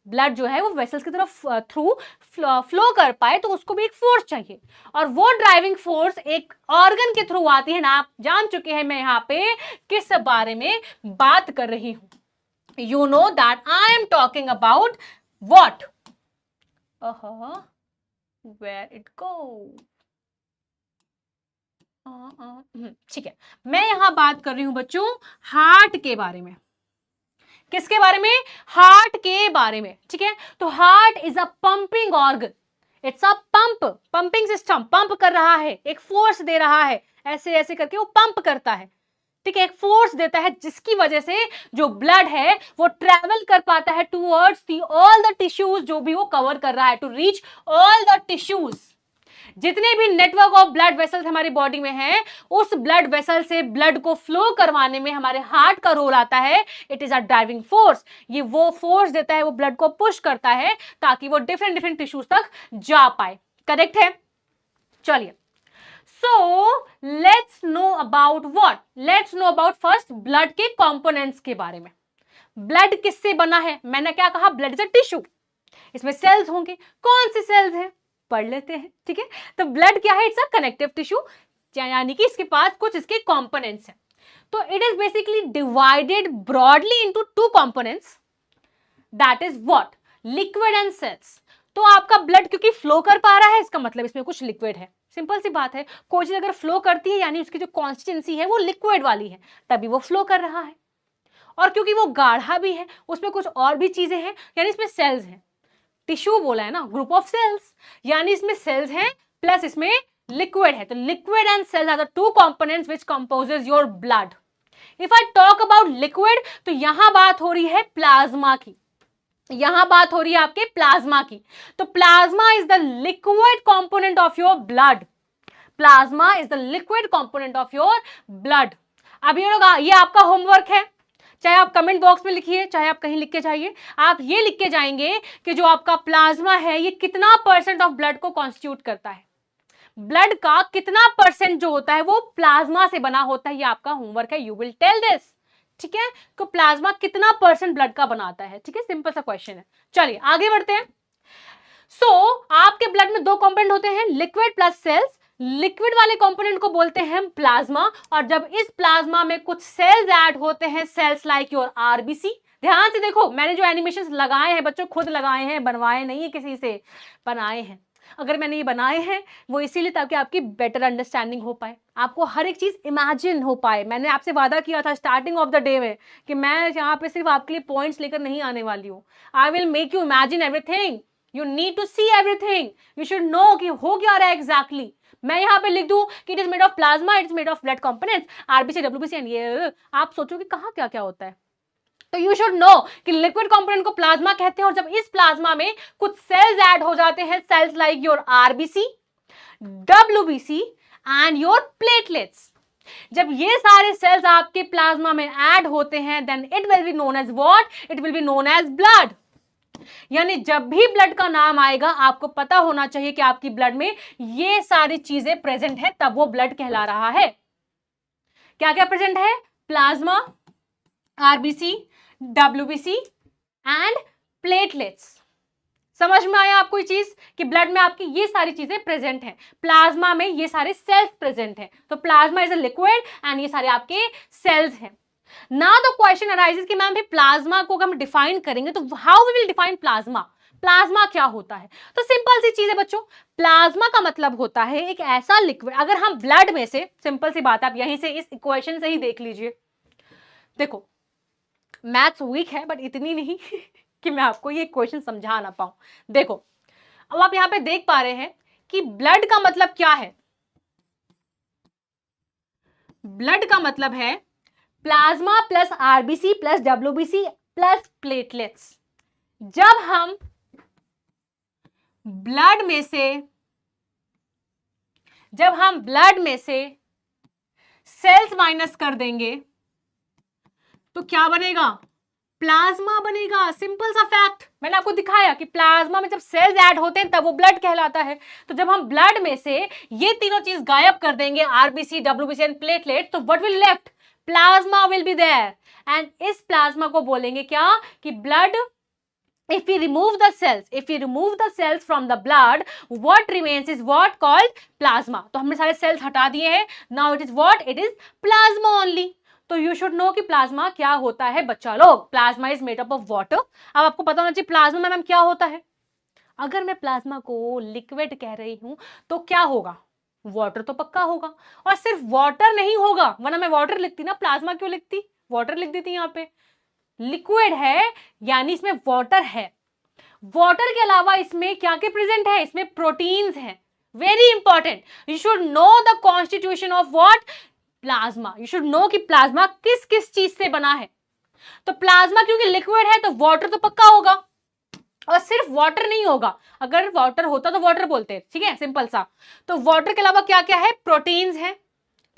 [SPEAKER 1] ब्लड जो है वो वेसल्स की तरफ थ्रू फ्लो कर पाए, तो उसको भी एक फोर्स चाहिए, और वो ड्राइविंग फोर्स एक ऑर्गन के थ्रू आती है ना। आप जान चुके हैं मैं यहाँ पे किस बारे में बात कर रही हूं। You know that I am talking about what? Where it go? ठीक है, मैं यहां बात कर रही हूं बच्चों हार्ट के बारे में। किसके बारे में? हार्ट के बारे में। ठीक है, तो heart is a pumping organ, it's a pump, pumping system, pump कर रहा है, एक फोर्स दे रहा है, ऐसे ऐसे करके वो पंप करता है। ठीक है, एक फोर्स देता है जिसकी वजह से जो ब्लड है वो ट्रेवल कर पाता है towards the all the tissues, जो भी वो कवर कर रहा है, to reach all the tissues. जितने भी नेटवर्क ऑफ ब्लड वेसल्स हमारी बॉडी में हैं, उस ब्लड वेसल से ब्लड को फ्लो करवाने में हमारे हार्ट का रोल आता है। It is a driving force. ये वो फोर्स देता है, वो ब्लड को पुश करता है ताकि वो डिफरेंट डिफरेंट टिश्यूज तक जा पाए। करेक्ट है? चलिए, so let's know about what, let's know about first blood के कंपोनेंट्स के बारे में। ब्लड किससे बना है? मैंने क्या कहा? ब्लड इज अ टिश्यू, इसमें सेल्स होंगे। कौन से सेल्स हैं पढ़ लेते हैं, ठीक है? तो ब्लड क्या है? इट्स अ कनेक्टिव टिश्यू, यानी कि इसके पास कुछ इसके कंपोनेंट्स हैं। तो it is basically divided broadly into two components, that is what? Liquid and cells. तो आपका ब्लड क्योंकि फ्लो कर पा रहा है, इसका मतलब इसमें कुछ लिक्विड है। सिंपल सी बात है, कोई चीज अगर फ्लो करती है यानी उसकी जो कॉन्स्टिटेंसी है वो लिक्विड वाली है, तभी वो फ्लो कर रहा है। और क्योंकि वो गाढ़ा भी है, उसमें कुछ और भी चीजें हैं, यानी इसमें सेल्स हैं। टिश्यू बोला है ना, ग्रुप ऑफ सेल्स, यानी इसमें सेल्स हैं प्लस इसमें लिक्विड है। तो liquid and cells are the two components which composes your blood. If I talk about liquid, तो यहां बात हो रही है प्लाज्मा की, यहां बात हो रही है आपके प्लाज्मा की। तो plasma is the liquid component of your blood, plasma is the liquid component of your blood. अब ये लोग, ये आपका होमवर्क है, चाहे आप कमेंट बॉक्स में लिखिए, चाहे आप कहीं लिख के जाइए, आप ये लिख के जाएंगे कि जो आपका प्लाज्मा है ये कितना परसेंट ऑफ ब्लड को कॉन्स्टिट्यूट करता है। ब्लड का कितना परसेंट जो होता है वो प्लाज्मा से बना होता है, ये आपका होमवर्क है। यू विल टेल दिस, ठीक है? तो प्लाज्मा कितना परसेंट ब्लड का बनाता है, ठीक है? सिंपल सा क्वेश्चन है। चलिए आगे बढ़ते हैं। आपके ब्लड में दो कंपोनेंट होते हैं, लिक्विड प्लस सेल्स। लिक्विड वाले कंपोनेंट को बोलते हैं प्लाज्मा, और जब इस प्लाज्मा में कुछ सेल्स ऐड होते हैं, सेल्स लाइक योर आरबीसी। ध्यान से देखो, मैंने जो एनिमेशंस लगाए हैं बच्चों, खुद लगाए हैं, बनवाए नहीं है किसी से, बनाए हैं। अगर मैंने ये बनाए हैं वो इसीलिए ताकि आपकी बेटर अंडरस्टैंडिंग हो पाए, आपको हर एक चीज इमेजिन हो पाए। मैंने आपसे वादा किया था स्टार्टिंग ऑफ द डे में कि मैं यहाँ पे सिर्फ आपके लिए पॉइंट्स लेकर नहीं आने वाली हूँ। I will make you imagine everything, you need to see everything, you should know कि हो क्या रहा है एग्जैक्टली। मैं यहाँ पे लिख दूं कि it is made of plasma, it is made of blood components, RBC, WBC and ये, आप सोचोगे कहाँ क्या क्या होता है। तो यू शुड नो कि लिक्विड कंपोनेंट को प्लाज्मा कहते हैं, और जब इस प्लाज्मा में कुछ सेल्स ऐड हो जाते हैं, cells like your RBC, WBC and your platelets, जब ये सारे सेल्स आपके प्लाज्मा में ऐड होते हैं, then it will be known as what? It will be known as blood. यानी जब भी ब्लड का नाम आएगा आपको पता होना चाहिए कि आपकी ब्लड में ये सारी चीजें प्रेजेंट है, तब वो ब्लड कहला रहा है। क्या क्या प्रेजेंट है? Plasma, RBC, WBC and platelets. समझ में आया आपको ये चीज कि ब्लड में आपकी ये सारी चीजें प्रेजेंट हैं, प्लाज्मा में ये सारे सेल्स प्रेजेंट हैं। तो प्लाज्मा इज अ लिक्विड एंड ये सारे आपके सेल्स हैं। नाउ द क्वेश्चन अराइजेस कि मैम भी प्लाज्मा को हम डिफाइन करेंगे तो how we will define plasma? Plasma क्या होता है? तो सिंपल सी चीज है बच्चों, प्लाज्मा का मतलब होता है एक ऐसा लिक्विड, अगर हम ब्लड में से, सिंपल सी बात है, आप यहीं से इस इक्वेशन से ही देख लीजिए। देखो मैथ्स वीक है बट इतनी नहीं कि मैं आपको ये इक्वेशन समझा ना पाऊं। देखो अब आप यहां पे देख पा रहे हैं कि ब्लड का मतलब क्या है। ब्लड का मतलब है plasma plus RBC plus WBC plus platelets. जब हम ब्लड में से सेल्स माइनस कर देंगे तो क्या बनेगा? प्लाज्मा बनेगा। सिंपल सा फैक्ट, मैंने आपको दिखाया कि प्लाज्मा में जब सेल्स ऐड होते हैं तब वो ब्लड कहलाता है। तो जब हम ब्लड में से ये तीनों चीज गायब कर देंगे, आरबीसी, डब्ल्यूबीसी एंड प्लेटलेट, तो what will left? Plasma will be there, and इस प्लाज्मा को बोलेंगे क्या? कि blood. If we remove the cells from the blood, what remains is what called plasma. तो हमने सारे सेल्स हटा दिए हैं, now it is what? It is plasma only. तो you should know कि प्लाज्मा क्या होता है बच्चा लोग। Plasma is made up of water. अब आपको पता होना चाहिए प्लाज्मा मैम क्या होता है। अगर मैं प्लाज्मा को लिक्विड कह रही हूं तो क्या होगा? वाटर तो पक्का होगा, और सिर्फ वाटर नहीं होगा, वरना मैं वाटर लिखती ना, प्लाज्मा क्यों लिखती? वाटर लिख देती यहाँ पे। लिक्विड है यानी इसमें वाटर है। वाटर के अलावा इसमें क्या क्या प्रेजेंट है? इसमें प्रोटीन्स हैं। Very important, you should know the constitution of what? Plasma. You should know कि प्लाज्मा किस किस चीज से बना है। तो प्लाज्मा क्योंकि लिक्विड है तो वाटर तो पक्का होगा, और सिर्फ वाटर नहीं होगा, अगर वाटर होता तो वाटर बोलते हैं, ठीक है, सिंपल सा। तो वाटर के अलावा क्या क्या है, प्रोटीन्स है,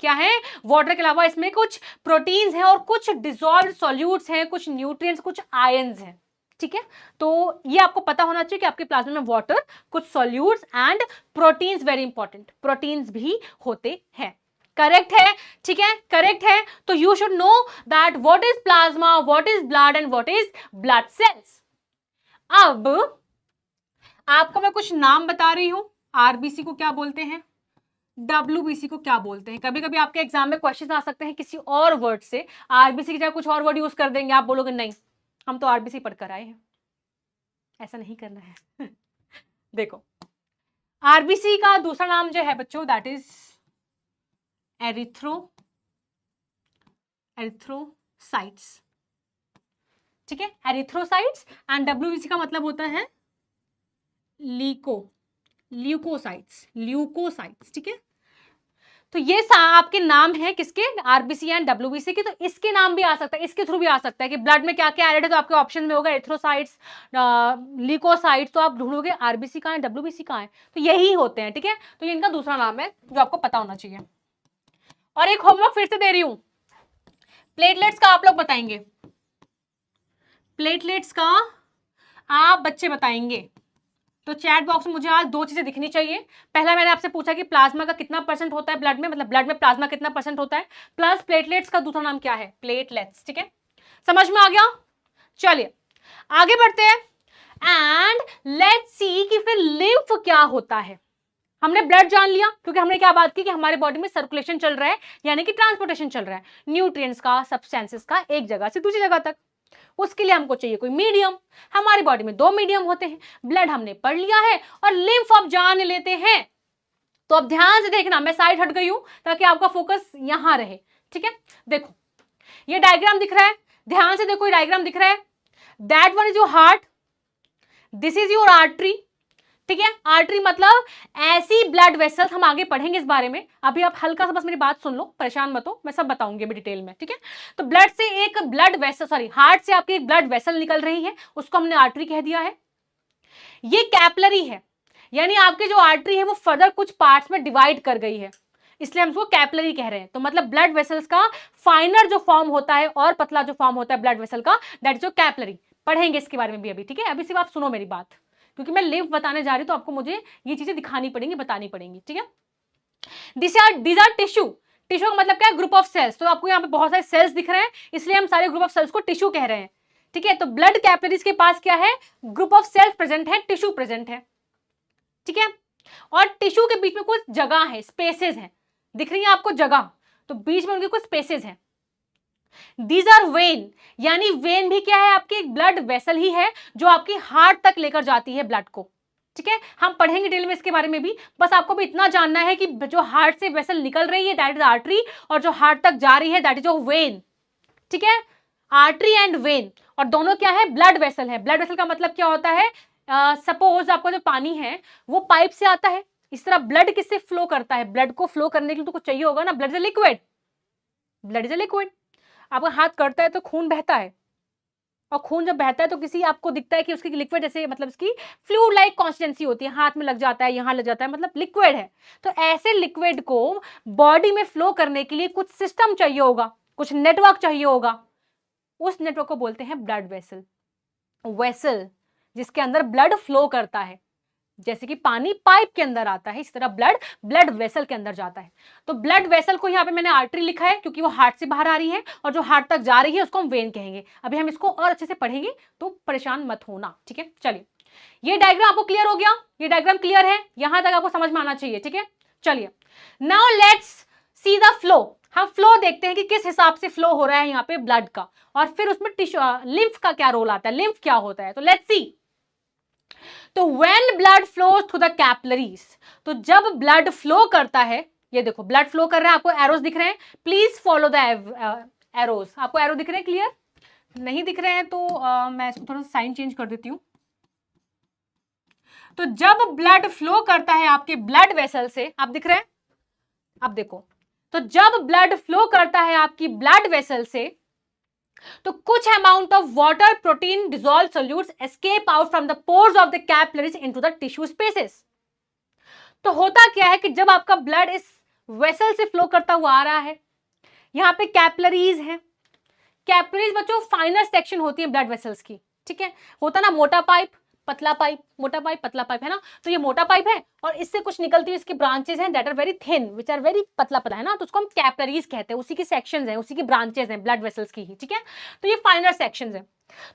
[SPEAKER 1] क्या है, वाटर के अलावा इसमें कुछ प्रोटीन्स हैं और कुछ डिसॉल्व्ड सॉल्यूट्स हैं, कुछ न्यूट्रिएंट्स, कुछ आयंस हैं, ठीक है। तो ये आपको पता होना चाहिए कि आपके प्लाज्मा में वाटर, कुछ solutes and proteins, very important, proteins भी होते हैं। करेक्ट है, ठीक है, करेक्ट है। तो you should know that what is plasma, what is blood and what is blood cells. अब आपको मैं कुछ नाम बता रही हूं, आरबीसी को क्या बोलते हैं, डब्ल्यूबीसी को क्या बोलते हैं। कभी कभी आपके एग्जाम में क्वेश्चन आ सकते हैं किसी और वर्ड से, आरबीसी की जगह कुछ और वर्ड यूज कर देंगे, आप बोलोगे नहीं हम तो आरबीसी पढ़कर आए हैं, ऐसा नहीं करना है। देखो आरबीसी का दूसरा नाम जो है बच्चों, दैट इज एरिथ्रोसाइट्स, ठीक है, एरिथ्रोसाइट्स। एंड डब्ल्यूबीसी का मतलब होता है ल्यूकोसाइट्स, ठीक है। तो ये आपके नाम है किसके, आरबीसी एंड डब्ल्यूबीसी के। तो इसके नाम भी आ सकता है, इसके थ्रू भी आ सकता है कि ब्लड में क्या क्या एडेड है, तो आपके ऑप्शन में होगा एरिथ्रोसाइट्स, ल्यूकोसाइट्स, तो आप ढूंढोगे आरबीसी कहाँ है, डब्ल्यूबीसी कहाँ है, तो यही होते हैं, ठीक है। तो ये इनका दूसरा नाम है जो आपको पता होना चाहिए। और एक होमवर्क फिर से दे रही हूं, प्लेटलेट्स का आप लोग बताएंगे, प्लेटलेट्स का आप बच्चे बताएंगे। तो चैट बॉक्स में मुझे आज दो चीजें दिखनी चाहिए। पहला मैंने आपसे पूछा कि प्लाज्मा का कितना परसेंट होता है ब्लड में, मतलब ब्लड में प्लाज्मा कितना परसेंट होता है, प्लस प्लेटलेट्स का दूसरा नाम क्या है, प्लेटलेट्स, ठीक है, समझ में आ गया। चलिए आगे बढ़ते हैं एंड लेट्स सी कि फिर लिम्फ क्या होता है। हमने ब्लड जान लिया क्योंकि हमने क्या बात की कि हमारे बॉडी में सर्कुलेशन चल रहा है, यानी कि ट्रांसपोर्टेशन चल रहा है न्यूट्रिएंट्स का, सब्सटेंसेस का, एक जगह से दूसरी जगह तक। उसके लिए हमको चाहिए कोई मीडियम, हमारी बॉडी में दो मीडियम होते हैं, ब्लड हमने पढ़ लिया है और लिम्फ अब जान लेते हैं। तो अब ध्यान से देखना, मैं साइड हट गई हूं ताकि आपका फोकस यहां रहे, ठीक है। देखो ये डायग्राम दिख रहा है, ध्यान से देखो, ये डायग्राम दिख रहा है, that one is your heart, this is your artery, ठीक है। आर्टरी मतलब ऐसी ब्लड वेसल्स, हम आगे पढ़ेंगे इस बारे में, अभी आप हल्का सा बस मेरी बात सुन लो, परेशान मत हो, मैं सब बताऊंगी अभी डिटेल में, ठीक है। तो ब्लड से एक ब्लड वेसल, सॉरी हार्ट से आपकी एक ब्लड वेसल निकल रही है, उसको हमने आर्टरी कह दिया है। ये कैपिलरी है, यानी आपकी जो आर्टरी है वो फर्दर कुछ पार्ट्स में डिवाइड कर गई है, इसलिए हम उसको कैपिलरी कह रहे हैं। तो मतलब ब्लड वेसल्स का फाइनर जो फॉर्म होता है और पतला जो फॉर्म होता है ब्लड वेसल का, दैट इज जो कैपिलरी। पढ़ेंगे इसके बारे में भी अभी, ठीक है। अभी सिर्फ आप सुनो मेरी बात, क्योंकि मैं लिम्फ बताने जा रही हूं तो आपको मुझे ये चीजें दिखानी पड़ेंगी, बतानी पड़ेंगी, ठीक है। दिस आर टिश्यू, टिश्यू का मतलब क्या है, ग्रुप ऑफ सेल्स। तो आपको यहाँ पे बहुत सारे सेल्स दिख रहे हैं, इसलिए हम सारे ग्रुप ऑफ सेल्स को टिश्यू कह रहे हैं, ठीक है। तो ब्लड कैपिलरीज के पास क्या है, ग्रुप ऑफ सेल्स प्रेजेंट है, टिश्यू प्रेजेंट है, ठीक है। और टिश्यू के बीच में कुछ जगह है, स्पेसेस हैं, दिख रही है आपको जगह, तो बीच में उनके कुछ स्पेसेस हैं। दीज आर वेन, यानी वेन भी क्या है, आपकी एक ब्लड वेसल ही है जो आपकी हार्ट तक लेकर जाती है ब्लड को, ठीक है। हम पढ़ेंगे डिटेल में इसके बारे में भी, बस आपको भी इतना जानना है कि जो हार्ट से वेसल निकल रही है दैट इज आर्टरी, और जो हार्ट तक जा रही है दैट इज जो वेन, ठीक है। आर्टरी एंड वेन, और दोनों क्या है, ब्लड वेसल है। ब्लड वेसल का मतलब क्या होता है, सपोज आपका जो पानी है वो पाइप से आता है, इस तरह ब्लड किससे फ्लो करता है, ब्लड को फ्लो करने के लिए तो कुछ चाहिए होगा ना, blood is a liquid, blood is a liquid. आपका हाथ करता है तो खून बहता है, और खून जब बहता है तो किसी आपको दिखता है कि उसकी लिक्विड जैसे, मतलब इसकी फ्लूइड लाइक कंसिस्टेंसी होती है, हाथ में लग जाता है, यहां लग जाता है, मतलब लिक्विड है। तो ऐसे लिक्विड को बॉडी में फ्लो करने के लिए कुछ सिस्टम चाहिए होगा, कुछ नेटवर्क चाहिए होगा, उस नेटवर्क को बोलते हैं ब्लड वेसल। वेसल जिसके अंदर ब्लड फ्लो करता है, जैसे कि पानी पाइप के अंदर आता है, इस तरह ब्लड ब्लड वेसल के अंदर जाता है। तो ब्लड वेसल को यहाँ पे मैंने आर्टरी लिखा है क्योंकि वो हार्ट से बाहर आ रही है, और जो हार्ट तक जा रही है उसको हम वेन कहेंगे। अभी हम इसको और अच्छे से पढ़ेंगे तो परेशान मत होना, ठीक है। चलिए ये डायग्राम आपको क्लियर हो गया, ये डायग्राम क्लियर है, यहां तक आपको समझ में आना चाहिए, ठीक है। चलिए now let's see the flow, हम फ्लो देखते हैं कि किस हिसाब से फ्लो हो रहा है यहाँ पे ब्लड का, और फिर उसमें टिश्यू लिम्फ का क्या रोल आता है, लिम्फ क्या होता है। तो लेट्स सी, तो when blood flows through the capillaries, तो जब ब्लड फ्लो करता है, ये देखो ब्लड फ्लो कर रहा है, आपको एरोस दिख रहे हैं, प्लीज फॉलो द एरोस। आपको एरो दिख रहे हैं, क्लियर नहीं दिख रहे हैं तो मैं इसको थोड़ा सा साइन चेंज कर देती हूं। तो जब ब्लड फ्लो करता है आपके ब्लड वेसल से, आप दिख रहे हैं, अब देखो, तो जब ब्लड फ्लो करता है आपकी ब्लड वेसल से, तो कुछ amount of water, protein, dissolve solutes escape out from the pores of the capillaries into the tissue spaces. तो होता क्या है कि जब आपका ब्लड इस वेसल से फ्लो करता हुआ आ रहा है, यहाँ पे कैपिलरीज है। कैपिलरीज बच्चों फाइनर सेक्शन होती है ब्लड वेसल्स की, ठीक है। होता ना मोटा पाइप, पतला पाइप, मोटा पाइप, पतला पाइप, है ना। तो ये मोटा पाइप है और इससे कुछ निकलती है, इसकी ब्रांचेस हैं that are very thin, which are very पतला पतला, है ना। तो उसको हम कैपिलरीज कहते हैं, उसी की सेक्शंस हैं, उसी की ब्रांचेस हैं ब्लड वेसल्स की ही, ठीक है। तो ये फाइनर सेक्शंस हैं।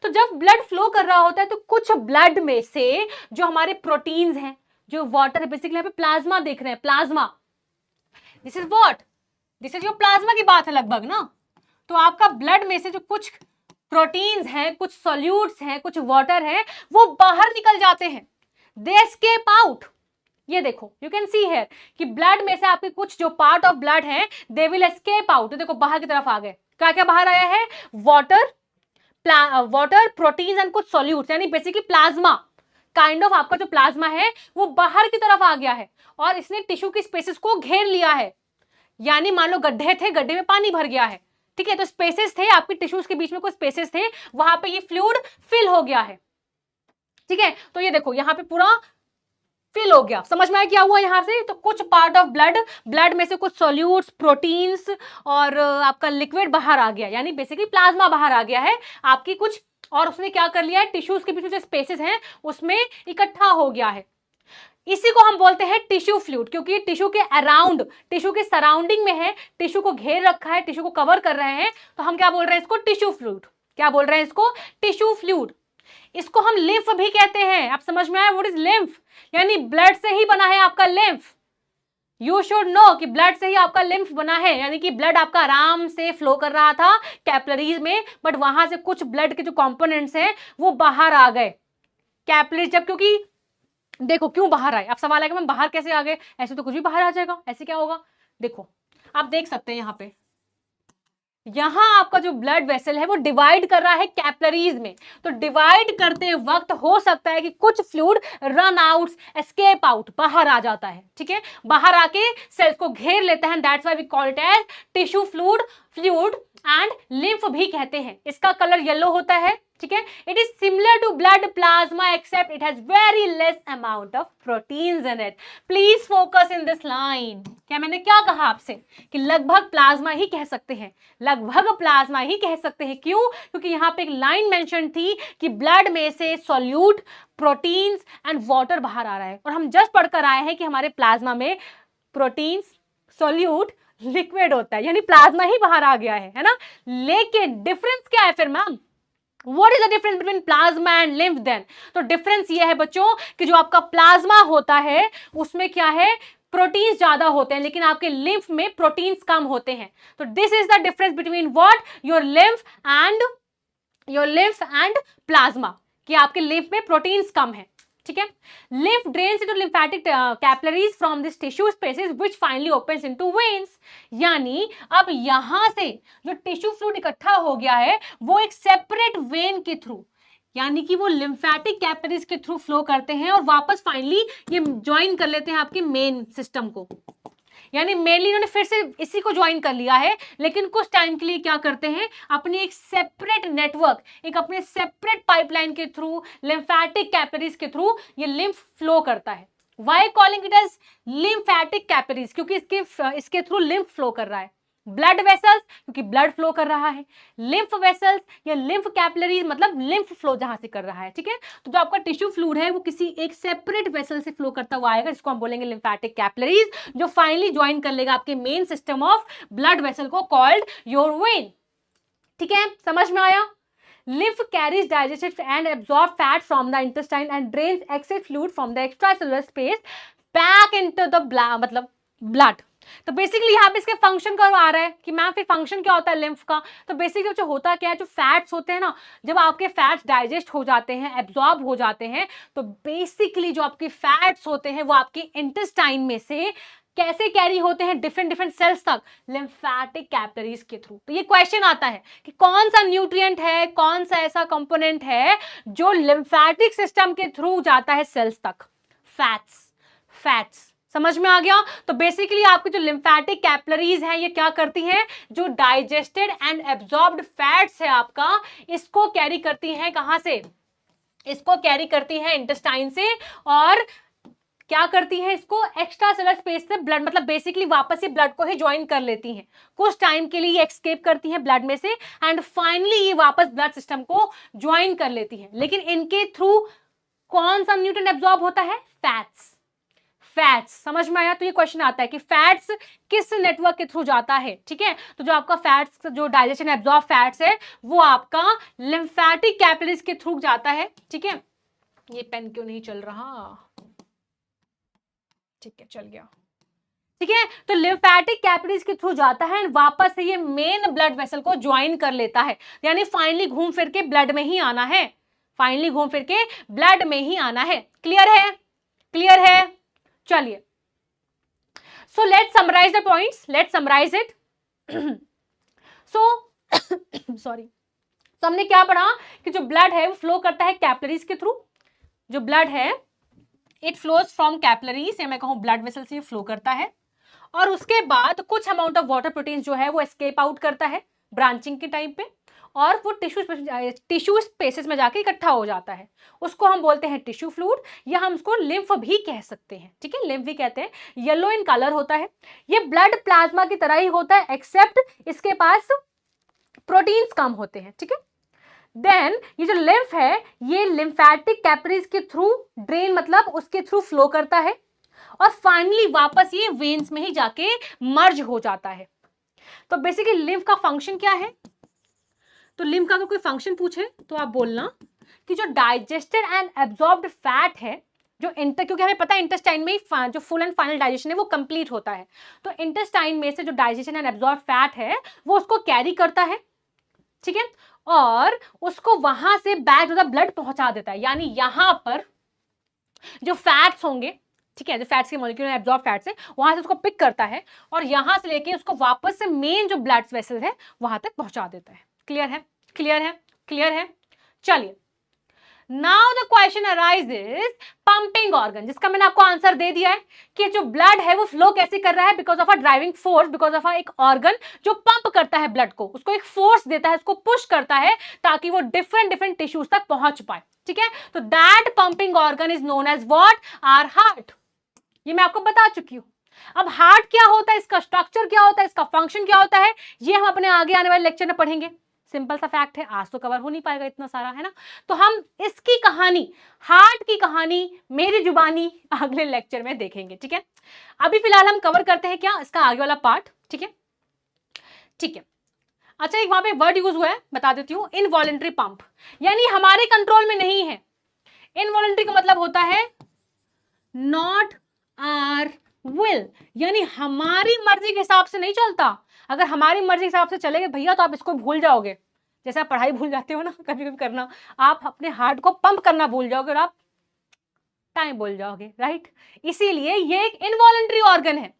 [SPEAKER 1] तो जब ब्लड फ्लो कर रहा होता है तो कुछ ब्लड में से जो हमारे प्रोटीन्स हैं, जो वाटर है, बेसिकली यहाँ पे प्लाज्मा देख रहे हैं, plasma, this is what, this is your plasma की बात है लगभग ना। तो आपका ब्लड में से जो कुछ प्रोटीन्स हैं, कुछ सॉल्यूट्स हैं, कुछ वाटर है, वो बाहर निकल जाते हैं, दे एस्केप आउट। ये देखो, यू कैन सी हियर कि ब्लड में से आपके कुछ जो पार्ट ऑफ ब्लड है दे विल एस्केप आउट। देखो बाहर की तरफ आ गए। क्या क्या बाहर आया है? वाटर, वाटर, प्रोटीन्स एंड कुछ सॉल्यूट्स, यानी बेसिकली प्लाज्मा काइंड ऑफ आपका जो प्लाज्मा है वो बाहर की तरफ आ गया है और इसने टिश्यू की स्पेसेस को घेर लिया है। यानी मान लो गड्ढे थे, गड्ढे में पानी भर गया है, ठीक है। तो स्पेसेस थे, आपकी टिश्यूज के बीच में कुछ स्पेसेस थे, वहां पे ये फ्लूइड फिल हो गया है, ठीक है। तो ये देखो यहाँ पे पूरा फिल हो गया। समझ में आया क्या हुआ यहाँ से? तो कुछ पार्ट ऑफ ब्लड में से कुछ सॉल्यूट्स, प्रोटीन्स और आपका लिक्विड बाहर आ गया, यानी बेसिकली प्लाज्मा बाहर आ गया है आपकी कुछ, और उसने क्या कर लिया है, टिश्यूज के बीच में जो स्पेसेस हैं उसमें इकट्ठा हो गया है। इसी को हम बोलते हैं टिश्यू फ्लूइड, क्योंकि टिश्यू के अराउंड, टिश्यू के सराउंडिंग में है, टिश्यू को घेर रखा है, टिश्यू को कवर कर रहे हैं, तो हम क्या बोल रहे हैं इसको? Tissue fluid. क्या बोल रहे हैं इसको? Tissue fluid. इसको हम लिम्फ भी कहते हैं। आप समझ में आया व्हाट इज लिम्फ? यानी ब्लड से ही बना है आपका लिम्फ। यू शुड नो कि ब्लड से ही आपका लिम्फ बना है, यानी कि ब्लड आपका आराम से फ्लो कर रहा था कैपिलरीज में, बट वहां से कुछ ब्लड के जो कंपोनेंट्स हैं वो बाहर आ गए कैपिलरीज जब, क्योंकि देखो क्यों बाहर आए। अब सवाल आएगा मैम बाहर कैसे आ गए? ऐसे तो कुछ भी बाहर आ जाएगा, ऐसे क्या होगा? देखो आप देख सकते हैं यहाँ पे, यहां आपका जो ब्लड वेसल है वो डिवाइड कर रहा है कैपिलरीज में। तो डिवाइड करते वक्त हो सकता है कि कुछ fluid run out, escape out, बाहर आ जाता है, ठीक है। बाहर आके सेल्स को घेर लेता है, that's why we call it as tissue fluid and lymph भी कहते हैं। इसका कलर येलो होता है, ठीक है। It is similar to blood plasma except it has very less amount of proteins in it. Please focus in this line. क्या मैंने क्या कहा आपसे कि लगभग प्लाज्मा ही कह सकते हैं, लगभग प्लाज्मा ही कह सकते हैं। क्यों? क्योंकि यहाँ पे एक लाइन मेंशन थी कि ब्लड में से सॉल्यूट, प्रोटीन्स एंड वाटर बाहर आ रहा है, और हम जस्ट पढ़कर आए हैं कि हमारे प्लाज्मा में प्रोटीन्स, सॉल्यूट, लिक्विड होता है, यानी प्लाज्मा ही बाहर आ गया है ना। लेकिन डिफरेंस क्या है फिर ma'am? What is the difference between plasma and lymph then? तो डिफरेंस ये है बच्चों कि जो आपका प्लाज्मा होता है उसमें क्या है, प्रोटीन्स ज्यादा होते हैं, लेकिन आपके लिम्फ में प्रोटीन्स कम होते हैं। तो this is the difference between what, your lymph and plasma, कि आपके लिम्फ में प्रोटीन्स कम है, ठीक है। lymph drains into lymphatic capillaries from this tissue spaces which finally opens into veins। यानी अब यहां से जो टिश्यू फ्लूइड इकट्ठा हो गया है वो एक सेपरेट वेन के थ्रू, यानी कि वो लिम्फेटिक कैपिलरीज के थ्रू फ्लो करते हैं और वापस फाइनली ये ज्वाइन कर लेते हैं आपके मेन सिस्टम को। यानी मेनली इन्होंने फिर से इसी को ज्वाइन कर लिया है, लेकिन कुछ टाइम के लिए क्या करते हैं, अपनी एक सेपरेट नेटवर्क, एक अपने सेपरेट पाइपलाइन के थ्रू, लिम्फेटिक कैपिलरीज के थ्रू ये लिम्फ फ्लो करता है। Why calling it as lymphatic capillaries? क्योंकि इसके थ्रू लिम्फ फ्लो कर रहा है। ब्लड वेसल्स क्योंकि ब्लड फ्लो कर रहा है, लिम्फ वेसल्स या लिम्फ कैपिलरीज मतलब लिम्फ फ्लो जहां से कर रहा है, ठीक है। तो जो आपका टिश्यू फ्लूइड है वो किसी एक सेपरेट वेसल से फ्लो करता हुआ आएगा, जिसको हम बोलेंगे लिम्फेटिक कैपिलरीज, जो फाइनली ज्वाइन कर लेगा आपके main system of blood vessel को, कॉल्ड योर वेन, ठीक है। समझ में आया? Lymph carries digested and absorbed fat from the intestine and drains excess fluid from the extracellular space back into the मतलब blood। तो बेसिकली यहाँ पे इसके फंक्शन का आ रहा है कि मैम फिर फंक्शन क्या होता है लिम्फ का? तो बेसिकली जो होता क्या है, जो फैट्स होते हैं ना, जब आपके फैट्स डाइजेस्ट हो जाते हैं, एब्जॉर्ब हो जाते हैं, तो बेसिकली जो आपके फैट्स होते हैं वो आपके इंटेस्टाइन में से कैसे कैरी होते हैं डिफरेंट सेल्स तक, लिम्फेटिक कैपिलरीज के थ्रू। तो ये क्वेश्चन आता है कि कौन सा न्यूट्रिएंट है, कौन सा ऐसा कंपोनेंट है जो लिम्फेटिक सिस्टम के थ्रू जाता है सेल्स तक? फैट्स। समझ में आ गया? तो बेसिकली आपकी जो लिम्फेटिक कैपिलरीज हैं ये क्या करती हैं, जो डाइजेस्टेड एंड एब्जॉर्ब्ड फैट्स है आपका, इसको कैरी करती हैं कहां से, इसको कैरी करती हैं इंटेस्टाइन से, और क्या करती है, इसको एक्स्ट्रा सेलुलर स्पेस से ब्लड, मतलब बेसिकली वापस ये ब्लड को ही ज्वाइन कर लेती हैं, कुछ टाइम के लिए ये एस्केप करती हैं ब्लड में से, एंड फाइनली ये वापस ब्लड सिस्टम को ज्वाइन कर लेती हैं। लेकिन इनके थ्रू कौन सा न्यूट्रिएंट एब्जॉर्ब होता है, फैट्स। फैट्स समझ में आया? तो ये क्वेश्चन आता है कि फैट्स किस नेटवर्क के थ्रू जाता है, ठीक है? तो जो आपका फैट्स, जो डाइजेशन एब्जॉर्ब फैट्स है, वो आपका लिम्फेटिक कैपिलरीज के थ्रू जाता है, ठीक है? ये पेन क्यों नहीं चल रहा, ठीक है चल गया, ठीक है? तो लिम्फेटिक कैपिलरीज के थ्रू जाता है एंड वापस से ये मेन ब्लड वेसल को ज्वाइन कर लेता है, यानी फाइनली घूम फिर के ब्लड में ही आना है, फाइनली घूम फिर के ब्लड में ही आना है। क्लियर है? क्लियर है? चलिए, so let's summarise the points, let's summarise it. So sorry, तो हमने क्या पढ़ा कि जो ब्लड है वो फ्लो करता है कैपिलरीज के थ्रू, जो ब्लड है इट फ्लोज फ्रॉम कैपिलरीज, या मैं कहूं ब्लड वेसल से फ्लो करता है, और उसके बाद कुछ अमाउंट ऑफ वाटर प्रोटीन जो है वो एस्केप आउट करता है ब्रांचिंग के टाइम पे, और वो टिश्यू स्पेसेस में जाके इकट्ठा हो जाता है, उसको हम बोलते हैं टिश्यू फ्लूइड, या हम उसको लिम्फ भी कह सकते हैं, ठीक है? लिम्फ भी कहते हैं। येलो इन कलर होता है, ये ब्लड प्लाज्मा की तरह ही होता है, एक्सेप्ट इसके पास प्रोटीन्स कम होते हैं, ठीक है? देन ये जो लिम्फ है ये लिम्फेटिक कैपिलरीज के थ्रू ड्रेन, मतलब उसके थ्रू फ्लो करता है, और फाइनली वापस ये वेन्स में ही जाके मर्ज हो जाता है। तो बेसिकली लिम्फ का फंक्शन क्या है? तो लिम्फ का अगर कोई फंक्शन पूछे तो आप बोलना कि जो डाइजेस्टेड एंड एब्जॉर्ब्ड फैट है, जो क्योंकि हमें पता है इंटेस्टाइन में ही जो फुल एंड फाइनल डाइजेशन है वो कंप्लीट होता है, तो इंटेस्टाइन में से जो डाइजेशन एंड एब्जॉर्ब फैट है वो उसको कैरी करता है, ठीक है? और उसको वहां से बैक टू द ब्लड पहुंचा देता है, यानी यहां पर जो फैट्स होंगे, ठीक है, जो फैट्स के मॉलिक्यूल एब्जॉर्ब फैट्स है, वहां से उसको पिक करता है और यहां से लेके उसको वापस से मेन जो ब्लड वेसल है वहां तक पहुंचा देता है। क्लियर है? क्लियर है? क्लियर है? चलिए, now the question arises pumping organ, जिसका मैंने आपको आंसर दे दिया है कि जो ब्लड है वो फ्लो कैसे कर रहा है, because of a driving force, because of एक ऑर्गन जो पंप करता है ब्लड को, उसको एक फोर्स देता है, उसको पुश करता है ताकि वो डिफरेंट डिफरेंट टिश्यूज तक पहुंच पाए, ठीक है? तो that pumping organ is known as what, our heart. ये मैं आपको बता चुकी हूं। अब हार्ट क्या होता है, इसका स्ट्रक्चर क्या होता है, इसका फंक्शन क्या होता है, ये हम अपने आगे आने वाले लेक्चर में पढ़ेंगे। सिंपल सा फैक्ट है, आज तो कवर हो नहीं पाएगा इतना सारा, है ना? तो हम इसकी कहानी, हार्ट की कहानी मेरी जुबानी अगले लेक्चर में देखेंगे, ठीक है? अभी फिलहाल हम कवर करते हैं क्या, इसका आगे वाला पार्ट, ठीक है? ठीक है। अच्छा, एक वहां पे वर्ड यूज हुआ है, बता देती हूं, इनवॉलेंट्री पंप, यानी हमारे कंट्रोल में नहीं है। इनवॉलेंट्री का मतलब होता है नॉट आर विल, यानी हमारी मर्जी के हिसाब से नहीं चलता। अगर हमारी मर्जी के हिसाब से चलेगे भैया तो आप इसको भूल जाओगे, जैसे आप पढ़ाई भूल जाते हो ना कभी कभी करना, आप अपने हार्ट को पंप करना भूल जाओगे और आप टाइम भूल जाओगे, राइट? इसीलिए ये एक इनवॉलेंट्री ऑर्गन है,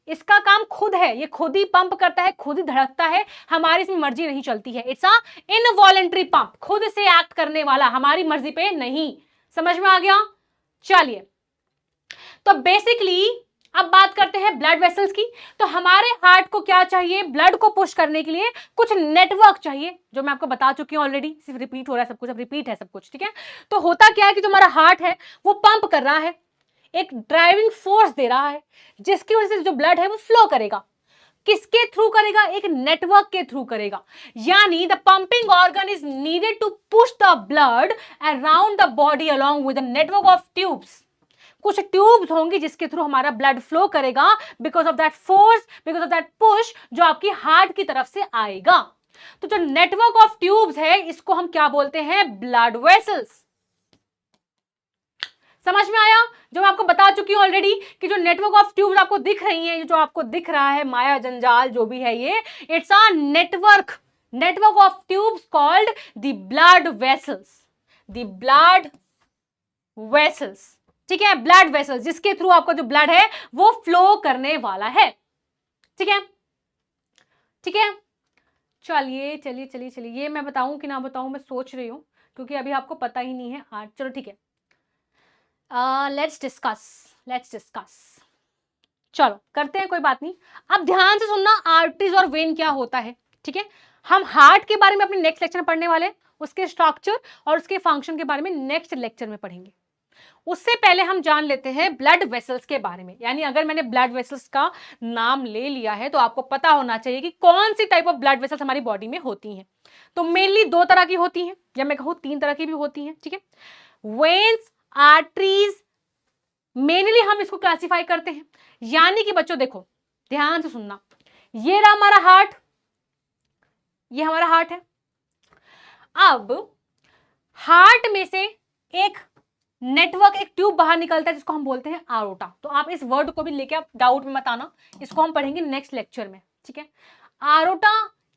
[SPEAKER 1] इसका काम खुद है, ये खुद ही पंप करता है, खुद ही धड़कता है, हमारी इसमें मर्जी नहीं चलती है। इट्स अ इनवॉलेंट्री पंप, खुद से एक्ट करने वाला, हमारी मर्जी पे नहीं। समझ में आ गया? चलिए, तो बेसिकली अब बात करते हैं ब्लड वेसल्स की। तो हमारे हार्ट को क्या चाहिए, ब्लड को पुश करने के लिए कुछ नेटवर्क चाहिए, जो मैं आपको बता चुकी हूं ऑलरेडी, सिर्फ रिपीट हो रहा है सब कुछ, अब रिपीट है सब कुछ, ठीक है? तो होता क्या है कि जो हमारा हार्ट है वो पंप कर रहा है, एक ड्राइविंग फोर्स दे रहा है, जिसकी वजह से जो ब्लड है वो फ्लो करेगा। किसके थ्रू करेगा? एक नेटवर्क के थ्रू करेगा, यानी the pumping organ is needed to push the blood around the body along with a network of tubes. कुछ ट्यूब्स होंगी जिसके थ्रू हमारा ब्लड फ्लो करेगा, because of that force, because of that push जो आपकी heart की तरफ से आएगा। तो जो नेटवर्क ऑफ ट्यूब्स है इसको हम क्या बोलते हैं? Blood vessels. समझ में आया? जो मैं आपको बता चुकी हूं ऑलरेडी कि जो नेटवर्क ऑफ ट्यूब्स आपको दिख रही हैं, जो आपको दिख रहा है माया जंजाल जो भी है ये, it's a network of tubes called the blood vessels, the blood vessels, ठीक है? ब्लड वेसल्स, जिसके थ्रू आपका जो ब्लड है वो फ्लो करने वाला है, ठीक है? ठीक है, चलिए चलिए चलिए चलिए, ये मैं बताऊं कि ना बताऊं, मैं सोच रही हूं, क्योंकि अभी आपको पता ही नहीं है। चलो ठीक है, लेट्स डिस्कस। चलो करते हैं, कोई बात नहीं। अब ध्यान से सुनना, आर्टरीज और वेन क्या होता है, ठीक है। हम हार्ट के बारे में अपने नेक्स्ट लेक्चर में पढ़ने वाले हैं, उसके स्ट्रक्चर और उसके फंक्शन के बारे में नेक्स्ट लेक्चर में पढ़ेंगे। उससे पहले हम जान लेते हैं ब्लड वेसल्स के बारे में। यानी अगर मैंने ब्लड वेसल्स का नाम ले लिया है तो आपको पता होना चाहिए कि कौन सी टाइप ऑफ ब्लड वेसल्स हमारी बॉडी में होती हैं। तो मेनली 2 तरह की होती हैं, या मैं कहूँ 3 तरह की भी होती हैं, ठीक है। वेन्स, आर्टरीज, मेनली हम इसको क्लासिफाई करते हैं। यानी कि बच्चों देखो, ध्यान से सुनना, ये रहा हमारा हार्ट, ये हमारा हार्ट है। अब हार्ट में से एक नेटवर्क, एक ट्यूब बाहर निकलता है जिसको हम बोलते हैं आरोटा। तो आप इस वर्ड को भी लेके आप डाउट में मत आना, इसको हम पढ़ेंगे नेक्स्ट लेक्चर में, ठीक है। आरोटा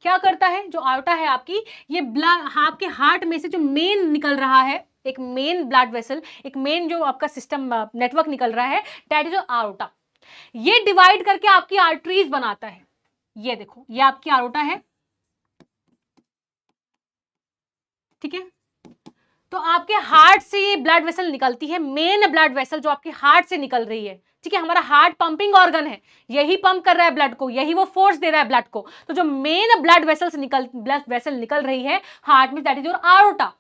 [SPEAKER 1] क्या करता है? जो आरोटा है आपकी, ये ब्लड, आपके हार्ट में से जो मेन निकल रहा है, एक मेन ब्लड वेसल, एक मेन जो आपका सिस्टम नेटवर्क निकल रहा है, दैट इज आरोटा। ये डिवाइड करके आपकी आर्टरीज बनाता है। ये देखो, ये आपकी आरोटा है, ठीक है। तो आपके हार्ट से ये ब्लड वेसल निकलती है, मेन ब्लड वेसल जो आपके हार्ट से निकल रही है, ठीक है। हमारा हार्ट पंपिंग ऑर्गन है, यही पंप कर रहा है ब्लड को, यही वो फोर्स दे रहा है ब्लड को। तो जो मेन ब्लड वेसल निकल रही है हार्ट में, that is your aorta.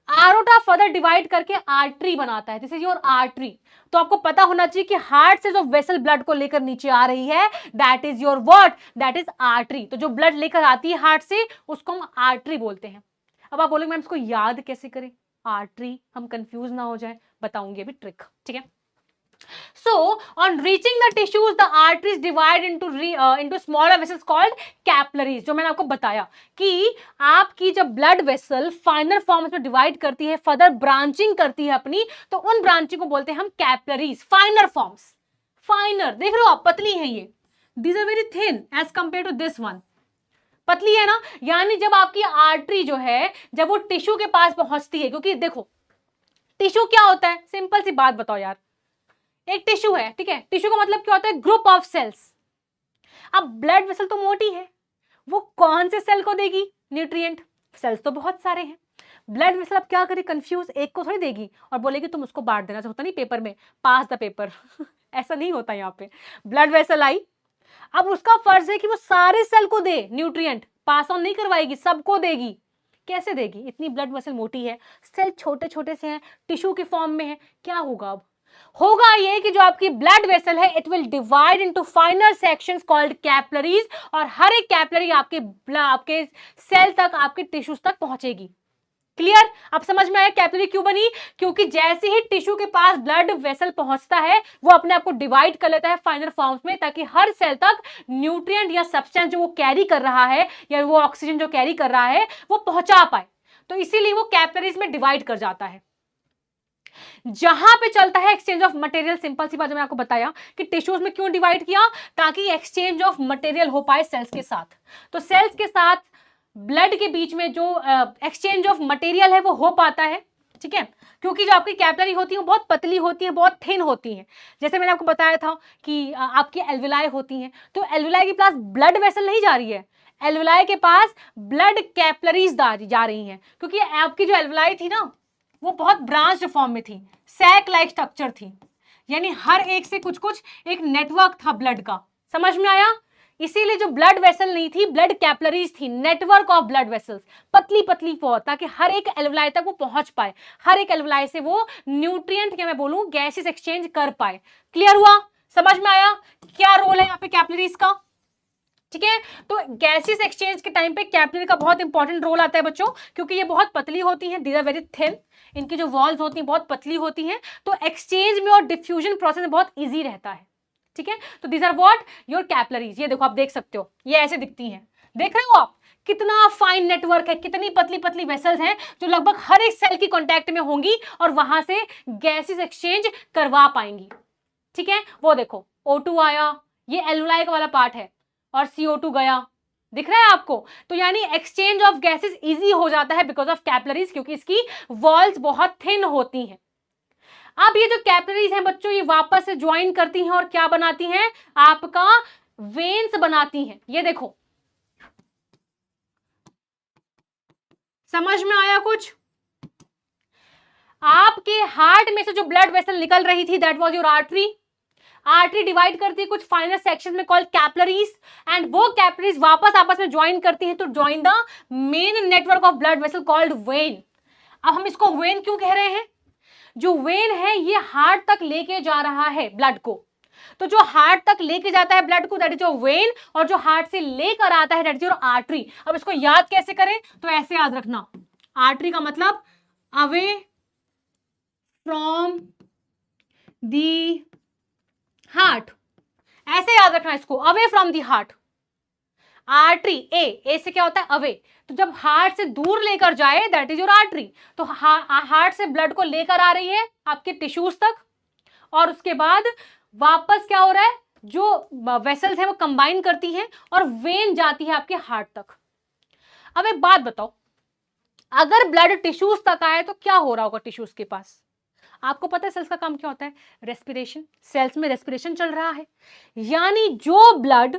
[SPEAKER 1] Aorta further divide करके आर्टरी बनाता है, दिस इज योर आर्टरी। तो आपको पता होना चाहिए कि हार्ट से जो वेसल ब्लड को लेकर नीचे आ रही है, that is your what, that is artery. तो जो ब्लड लेकर आती है हार्ट से, उसको हम आर्टरी बोलते हैं। अब आप बोलेंगे मैम इसको याद कैसे करें आर्टरी, हम कंफ्यूज ना हो जाए, बताऊंगी अभी ट्रिक, ठीक है। So, on reaching the tissues, the arteries divide into smaller vessels called capillaries. जो मैंने आपको बताया कि आपकी जब ब्लड वेसल फाइनर फॉर्म्स में डिवाइड करती है, फर्दर ब्रांचिंग करती है अपनी, तो उन ब्रांचिंग को बोलते हैं हम कैपिलरीज, फाइनर फॉर्म्स। फाइनर देख रहे हो आप, पतली है ये, these are very thin as compared to this one, पतली है ना। यानी जब आपकी आर्टरी जो है, जब वो टिश्यू के पास पहुंचती है, क्योंकि देखो टिश्यू क्या होता है, सिंपल सी बात बताओ यार, एक टिश्यू है, ठीक है। टिश्यू का मतलब क्या होता है? Group of cells. अब ब्लड वेसल तो मोटी है, वो कौन से सेल को देगी न्यूट्रिएंट? सेल्स तो बहुत सारे हैं। ब्लड वेसल अब क्या करे, कंफ्यूज, एक को थोड़ी देगी और बोलेगी तुम उसको बांट देना। होता नहीं पेपर में, पास द पेपर ऐसा नहीं होता यहाँ पे। ब्लड वेसल आई, अब उसका फर्ज है कि वो सारे सेल को दे न्यूट्रिएंट, पास ऑन नहीं करवाएगी, सबको देगी। कैसे देगी? इतनी ब्लड वेसल मोटी है, सेल छोटे छोटे से हैं, टिश्यू के फॉर्म में है, क्या होगा? अब होगा ये कि जो आपकी ब्लड वेसल है, it will divide into फाइनर sections called capillaries, और हर एक कैपिलरी आपके सेल तक, आपके टिश्यूज तक पहुंचेगी। क्लियर? अब समझ में आया कैपिलरी क्यों बनी? क्योंकि जैसे ही टिश्यू के पास ब्लड वेसल पहुंचता है, वो अपने आप को डिवाइड कर लेता है फाइनर फॉर्म्स में, ताकि हर सेल तक न्यूट्रिएंट या सब्सटेंस जो वो कैरी कर रहा है, या वो ऑक्सीजन जो कैरी कर रहा है, वो पहुंचा पाए। तो इसीलिए वो कैपिलरीज में डिवाइड कर जाता है। जहां पे चलता है एक्सचेंज ऑफ मटेरियल, सिंपल सी बात मैंने आपको बताया कि टिश्यूज में क्यों डिवाइड किया, ताकि एक्सचेंज ऑफ मटेरियल हो पाए सेल्स के साथ। तो सेल्स के साथ ब्लड के बीच में जो एक्सचेंज ऑफ मटेरियल है वो हो पाता है, ठीक है। क्योंकि जो आपकी कैपिलरी होती है वो बहुत पतली होती है, बहुत थिन होती है। जैसे मैंने आपको बताया था कि आपकी एल्वेलाई होती हैं, तो एल्वेलाई के पास ब्लड वेसल नहीं जा रही है, एल्वेलाई के पास ब्लड कैपिलरीज जा रही हैं। क्योंकि आपकी जो एल्वेलाई थी ना, वो बहुत ब्रांच फॉर्म में थी, सैक लाइक स्ट्रक्चर थी, यानी हर एक से कुछ कुछ एक नेटवर्क था ब्लड का। समझ में आया? इसीलिए जो ब्लड वेसल नहीं थी, ब्लड कैपिलरीज थी, नेटवर्क ऑफ ब्लड वेसल्स, पतली पतली बहुत, ताकि हर एक एल्वेलाई तक वो पहुंच पाए, हर एक एल्वेलाई से वो न्यूट्रिएंट, या मैं बोलूं गैसेस एक्सचेंज कर पाए। क्लियर हुआ? समझ में आया क्या रोल है यहाँ पे कैपिलरीज का? ठीक है। तो गैसेस एक्सचेंज के टाइम पे कैपिलरी का बहुत इंपॉर्टेंट रोल आता है बच्चों, क्योंकि ये बहुत पतली होती हैं, दीज आर वेरी थिन, इनकी जो वॉल्स होती हैं बहुत पतली होती हैं, तो एक्सचेंज में और डिफ्यूजन प्रोसेस में बहुत इजी रहता है। ठीक है। तो these are what, your capillaries. ये देखो आप देख सकते हो, ये ऐसे दिखती हैं, देख रहे हो आप कितना फाइन नेटवर्क है, कितनी पतली पतली वेसल्स हैं जो लगभग हर एक सेल की कांटेक्ट में होंगी और वहां से गैसेस एक्सचेंज करवा पाएंगी। ठीक है। वो देखो O2 आया, ये एल्वेलाई का वाला पार्ट है, और CO2 गया, दिख रहा है आपको? तो यानी एक्सचेंज ऑफ गैसेस इजी हो जाता है बिकॉज ऑफ कैपिलरीज, क्योंकि इसकी वॉल्स बहुत थिन होती हैं। अब ये जो कैपिलरीज हैं बच्चों, ये वापस से ज्वाइन करती हैं और क्या बनाती हैं? आपका वेन्स बनाती हैं। ये देखो, समझ में आया कुछ? आपके हार्ट में से जो ब्लड वेसल निकल रही थी, that was your artery. Artery divide करती है कुछ फाइनल सेक्शन में कॉल्ड कैपिलरीज, एंड वो कैपिलरीज वापस आपस में ज्वाइन करती है to join the main network of blood vessel called vein. अब हम इसको वेन क्यों कह रहे हैं? जो वेन है ये हार्ट तक लेके जा रहा है ब्लड को, तो जो हार्ट तक लेके जाता है ब्लड को दैट इज योर वेन, और जो हार्ट से लेकर आता है दैट इज योर आर्टरी। अब इसको याद कैसे करें? तो ऐसे याद रखना, आर्टरी का मतलब अवे फ्रॉम दी हार्ट, ऐसे याद रखना इसको, away from the heart. Artery A से क्या होता है? अवे। तो जब हार्ट से दूर लेकर जाए दैट इज योर आर्टरी। तो हार्ट से ब्लड को लेकर आ रही है आपके टिश्यूज तक, और उसके बाद वापस क्या हो रहा है, जो वेसल्स है वो कंबाइन करती हैं और वेन जाती है आपके हार्ट तक। अब एक बात बताओ, अगर ब्लड टिश्यूज तक आए तो क्या हो रहा होगा टिश्यूज के पास? आपको पता है सेल्स का काम क्या होता है? रेस्पिरेशन। सेल्स में रेस्पिरेशन चल रहा है, यानी जो ब्लड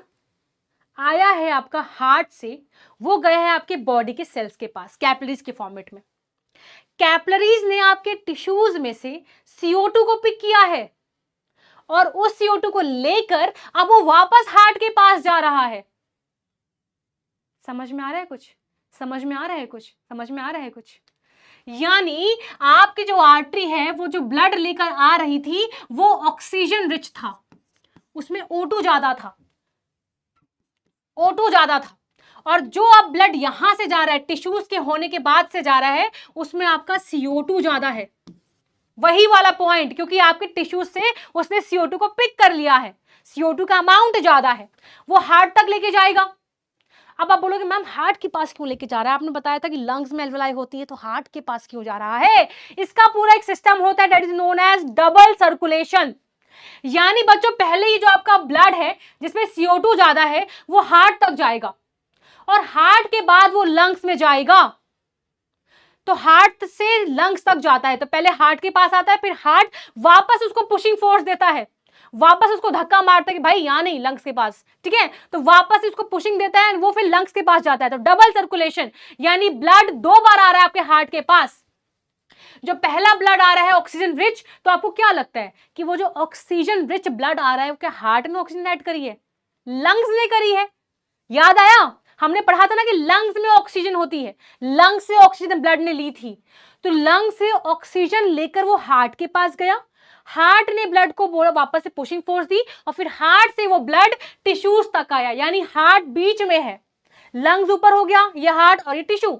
[SPEAKER 1] आया है आपका हार्ट से वो गया है आपके बॉडी के सेल्स के पास कैपिलरीज के फॉर्मेट में। कैपिलरीज ने आपके टिश्यूज में से CO2 को पिक किया है और उस CO2 को लेकर अब वो वापस हार्ट के पास जा रहा है। समझ में आ रहा है कुछ? समझ में आ रहा है कुछ? समझ में आ रहा है कुछ? यानी आपकी जो आर्टरी है वो जो ब्लड लेकर आ रही थी वो ऑक्सीजन रिच था, उसमें O2 ज्यादा था, O2 ज्यादा था, और जो अब ब्लड यहां से जा रहा है टिश्यूज के होने के बाद से जा रहा है उसमें आपका CO2 ज्यादा है। वही वाला पॉइंट, क्योंकि आपके टिश्यूज से उसने CO2 को पिक कर लिया है, CO2 का अमाउंट ज्यादा है, वो हार्ट तक लेके जाएगा। अब आप बोलोगे मैम हार्ट के पास क्यों लेके जा रहा है? आपने बताया था कि लंग्स में एल्वेलाई होती है, तो हार्ट के पास क्यों जा रहा है? इसका पूरा एक सिस्टम होता है that is known as double circulation. यानी बच्चों पहले ही जो आपका ब्लड है जिसमें CO2 ज्यादा है वो हार्ट तक जाएगा, और हार्ट के बाद वो लंग्स में जाएगा। तो हार्ट से लंग्स तक जाता है, तो पहले हार्ट के पास आता है, फिर हार्ट वापस उसको पुशिंग फोर्स देता है, वापस उसको धक्का मारता है कि भाई यहां नहीं, लंग्स के पास, ठीक है? तो वापस इसको पुशिंग देता है, वो फिर लंग्स के पास जाता है। तो डबल सर्कुलेशन, यानी ब्लड 2 बार आ रहा है आपके हार्ट के पास। जो पहला ब्लड आ रहा है ऑक्सीजन रिच, तो आपको क्या लगता है कि वो जो ऑक्सीजन रिच ब्लड आ रहा है वो क्या हार्ट ने ऑक्सीजन ऐड करी है? लंग्स ने करी है। याद आया? हमने पढ़ा था ना कि लंग्स में ऑक्सीजन होती है, लंग्स से ऑक्सीजन ब्लड ने ली थी, तो लंग्स से ऑक्सीजन लेकर वो हार्ट के पास गया, हार्ट ने ब्लड को वापस से पुशिंग फोर्स दी, और फिर हार्ट से वो ब्लड टिश्यूज तक आया, यानी हार्ट बीच में है, लंग्स ऊपर हो गया, ये हार्ट और ये टिश्यू।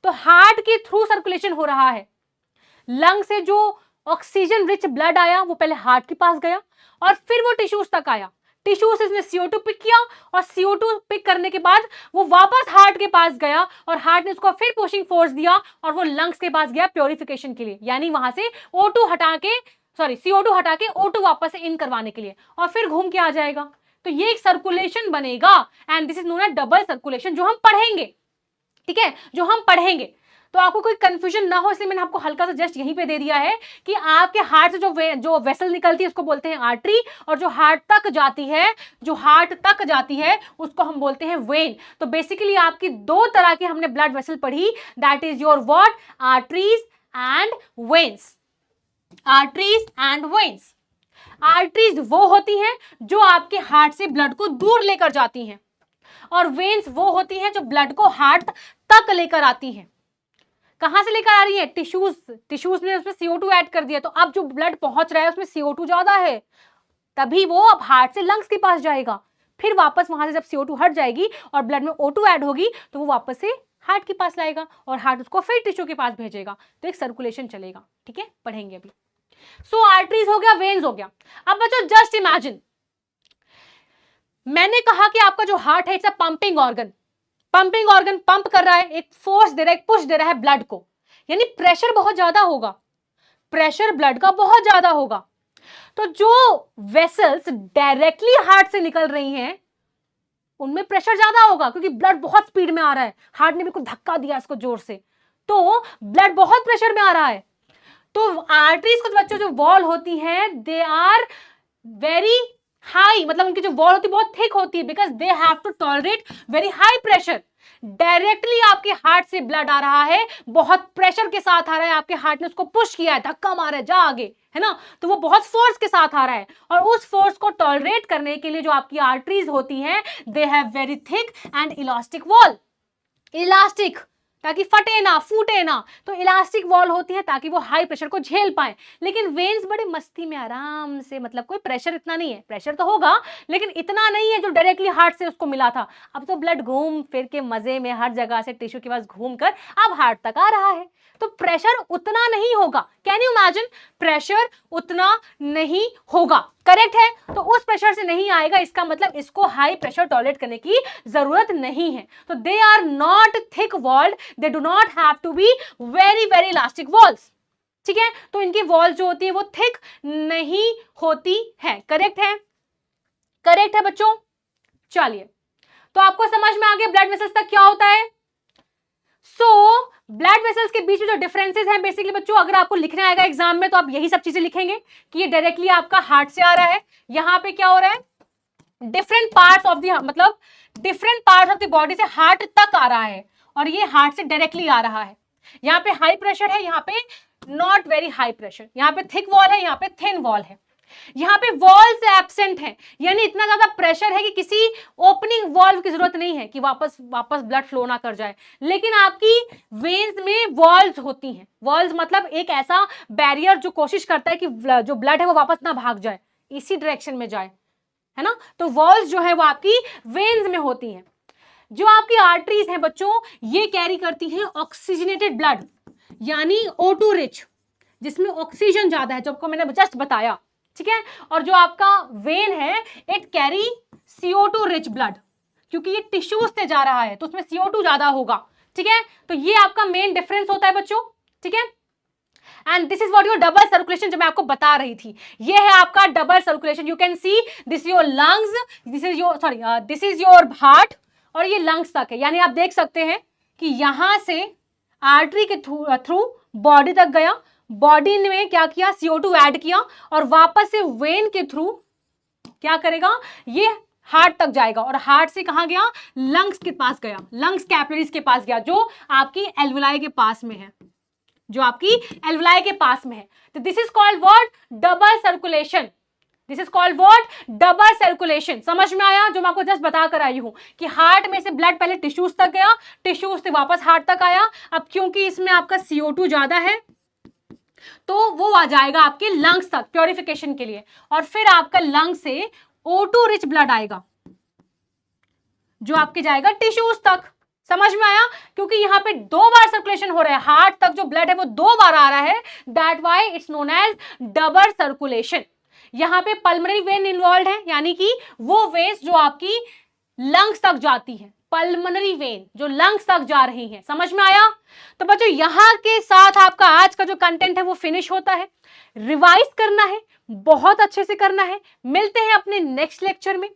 [SPEAKER 1] तो हार्ट के थ्रू सर्कुलेशन हो रहा है। लंग से जो ऑक्सीजन रिच ब्लड आया वो पहले हार्ट के पास गया और फिर वो टिश्यूज तक आया। टिश्यूज इसने CO2 पिक किया, और CO2 पिक करने के बाद वो वापस हार्ट के पास गया, और हार्ट ने उसको फिर पुशिंग फोर्स दिया, और वो लंग्स के पास गया प्योरिफिकेशन के लिए, यानी वहां से CO2 हटा के O2 वापस से इन करवाने के लिए, और फिर घूम के आ जाएगा। तो ये एक सर्कुलेशन बनेगा, and this is known as double circulation, जो हम पढ़ेंगे, ठीक है, जो हम पढ़ेंगे। तो आपको कोई कंफ्यूजन ना हो इसलिए मैंने आपको हल्का सा जस्ट यहीं पे दे दिया है कि आपके हार्ट से जो वेसल निकलती है उसको बोलते हैं आर्टरी, और जो हार्ट तक जाती है उसको हम बोलते हैं वेन। तो बेसिकली आपकी 2 तरह की हमने ब्लड वेसल पढ़ी, that is your what? Arteries and veins. Arteries and veins. Arteries वो होती हैं जो आपके हार्ट से ब्लड को दूर लेकर जाती हैं, और वेन्स वो होती हैं जो ब्लड को हार्ट तक लेकर आती हैं। कहां से लेकर आ रही है? टिश्यूज ने उसमें CO2 ऐड कर दिया, तो अब जो ब्लड पहुंच रहा है उसमें CO2 ज्यादा है, तभी वो अब हार्ट से लंग्स के पास जाएगा, फिर वापस वहां से जब CO2 हट जाएगी और ब्लड में O2 ऐड होगी तो वो वापस से हार्ट के पास लाएगा, और हार्ट उसको फिर टिश्यू के पास भेजेगा, तो एक सर्कुलेशन चलेगा, ठीक है? पढ़ेंगे अभी। सो आर्टरीज हो गया, वेन्स हो गया। अब बच्चों जस्ट इमेजिन, मैंने कहा कि आपका जो हार्ट है it's a pumping organ pump कर रहा है, एक फोर्स दे रहा है, एक पुश दे रहा है ब्लड को, यानी प्रेशर बहुत ज्यादा होगा, प्रेशर ब्लड का बहुत ज्यादा होगा। तो जो वेसल्स डायरेक्टली हार्ट से निकल रही हैं उनमें प्रेशर ज्यादा होगा, क्योंकि ब्लड बहुत स्पीड में आ रहा है, हार्ट ने बिल्कुल धक्का दिया इसको जोर से, तो ब्लड बहुत प्रेशर में आ रहा है। तो आर्टरीज कुछ बच्चों जो वॉल होती हैं दे आर वेरी हाई मतलब उनकी जो वॉल होती है बहुत थिक होती है, because they have to tolerate very high pressure. Directly आपके हार्ट से ब्लड आ रहा है, बहुत प्रेशर के साथ आ रहा है, आपके हार्ट ने उसको पुश किया है, धक्का मारा है, जा आगे, है ना, तो वो बहुत फोर्स के साथ आ रहा है, और उस फोर्स को टॉलरेट करने के लिए जो आपकी आर्टरीज होती हैं, they have very thick and elastic wall. Elastic ताकि फटे ना, फूटे ना, तो इलास्टिक वॉल होती है ताकि वो हाई प्रेशर को झेल पाए। लेकिन वेन्स बड़े मस्ती में आराम से, मतलब कोई प्रेशर इतना नहीं है, प्रेशर तो होगा लेकिन इतना नहीं है जो डायरेक्टली हार्ट से उसको मिला था। अब तो ब्लड घूम फिर के मजे में हर जगह से टिश्यू के पास घूम कर अब हार्ट तक आ रहा है, तो प्रेशर उतना नहीं होगा। कैन यू इमेजिन, प्रेशर उतना नहीं होगा, करेक्ट है। तो उस प्रेशर से नहीं आएगा, इसका मतलब इसको हाई प्रेशर टॉलरेट करने की जरूरत नहीं है। तो they are not thick walled, they do not have to be very very elastic walls, ठीक है। तो इनकी वॉल जो होती है वो थिक नहीं होती है, करेक्ट है, करेक्ट है बच्चों। चलिए, तो आपको समझ में आ गया ब्लड वेसल्स तक क्या होता है। सो ब्लड वेसल्स के बीच में जो डिफरेंसेस हैं बेसिकली बच्चों, अगर आपको लिखना आएगा एग्जाम में तो आप यही सब चीजें लिखेंगे कि ये डायरेक्टली आपका हार्ट से आ रहा है, यहाँ पे क्या हो रहा है, डिफरेंट पार्ट्स ऑफ द, मतलब different parts of the body से हार्ट तक आ रहा है, और ये हार्ट से डायरेक्टली आ रहा है। यहाँ पे हाई प्रेशर है, यहाँ पे नॉट वेरी हाई प्रेशर, यहाँ पे थिक वॉल है, यहाँ पे थिन वॉल है, यहाँ पे वॉल्स एब्सेंट है, यानी इतना ज्यादा प्रेशर है कि किसी ओपनिंग वॉल्व की जरूरत नहीं है कि वापस ब्लड फ्लो ना कर जाए। लेकिन आपकी वेन्स में वॉल्स होती हैं, वॉल्स मतलब एक ऐसा बैरियर जो कोशिश करता है कि जो ब्लड है वो वापस ना भाग जाए, इसी डायरेक्शन में जाए, है ना। तो वॉल्स जो है वो आपकी वेन्स में होती हैं। जो आपकी आर्टरीज हैं बच्चों, ये कैरी करती हैं ऑक्सीजनेटेड ब्लड, यानी O2 रिच, जिसमें ऑक्सीजन ज्यादा है, जो आपको मैंने जस्ट बताया, ठीक है। और जो आपका वेन है, it carry CO2 rich blood, क्योंकि ये टिश्यूज से जा रहा है तो उसमें CO2 ज्यादा होगा, ठीक है। तो ये आपका मेन डिफरेंस होता है बच्चों, ठीक है। And this is what your double circulation, जो मैं आपको बता रही थी, ये है आपका double circulation. You can see this your lungs, this is your this is your heart, और ये लंग्स तक है, यानी आप देख सकते हैं कि यहां से आर्टरी के थ्रू बॉडी तक गया, बॉडी ने क्या किया, CO2 ऐड किया, और वापस से वेन के थ्रू क्या करेगा, ये हार्ट तक जाएगा, और हार्ट से कहां गया, लंग्स के पास गया, लंग्स कैपिलरीज के पास गया, जो आपकी एल्वुलाई के पास में है, जो आपकी एल्वुलाई के पास में है। तो this is called what, double circulation, this is called what, double circulation. समझ में आया, जो मैं आपको जस्ट बता कर आई हूं कि हार्ट में से ब्लड पहले टिश्यूज तक गया, टिश्यूज से वापस हार्ट तक आया। अब क्योंकि इसमें आपका CO2 ज्यादा है तो वो आ जाएगा आपके लंग्स तक प्योरिफिकेशन के लिए, और फिर आपका लंग से O2 रिच ब्लड आएगा जो आपके जाएगा टिश्यूज तक। समझ में आया, क्योंकि यहाँ पे 2 बार सर्कुलेशन हो रहा है, हार्ट तक जो ब्लड है वो 2 बार आ रहा है, that why it's known as double circulation. यहाँ पे पल्मोनरी वेन इन्वॉल्व है, यानी कि वो वेन्स जो आपकी लंग्स तक जाती है, पल्मोनरी वेन जो लंग्स तक जा रही हैं। समझ में आया। तो बच्चों यहाँ के साथ आपका आज का जो कंटेंट है वो फिनिश होता है। रिवाइज करना है, बहुत अच्छे से करना है। मिलते हैं अपने नेक्स्ट लेक्चर में।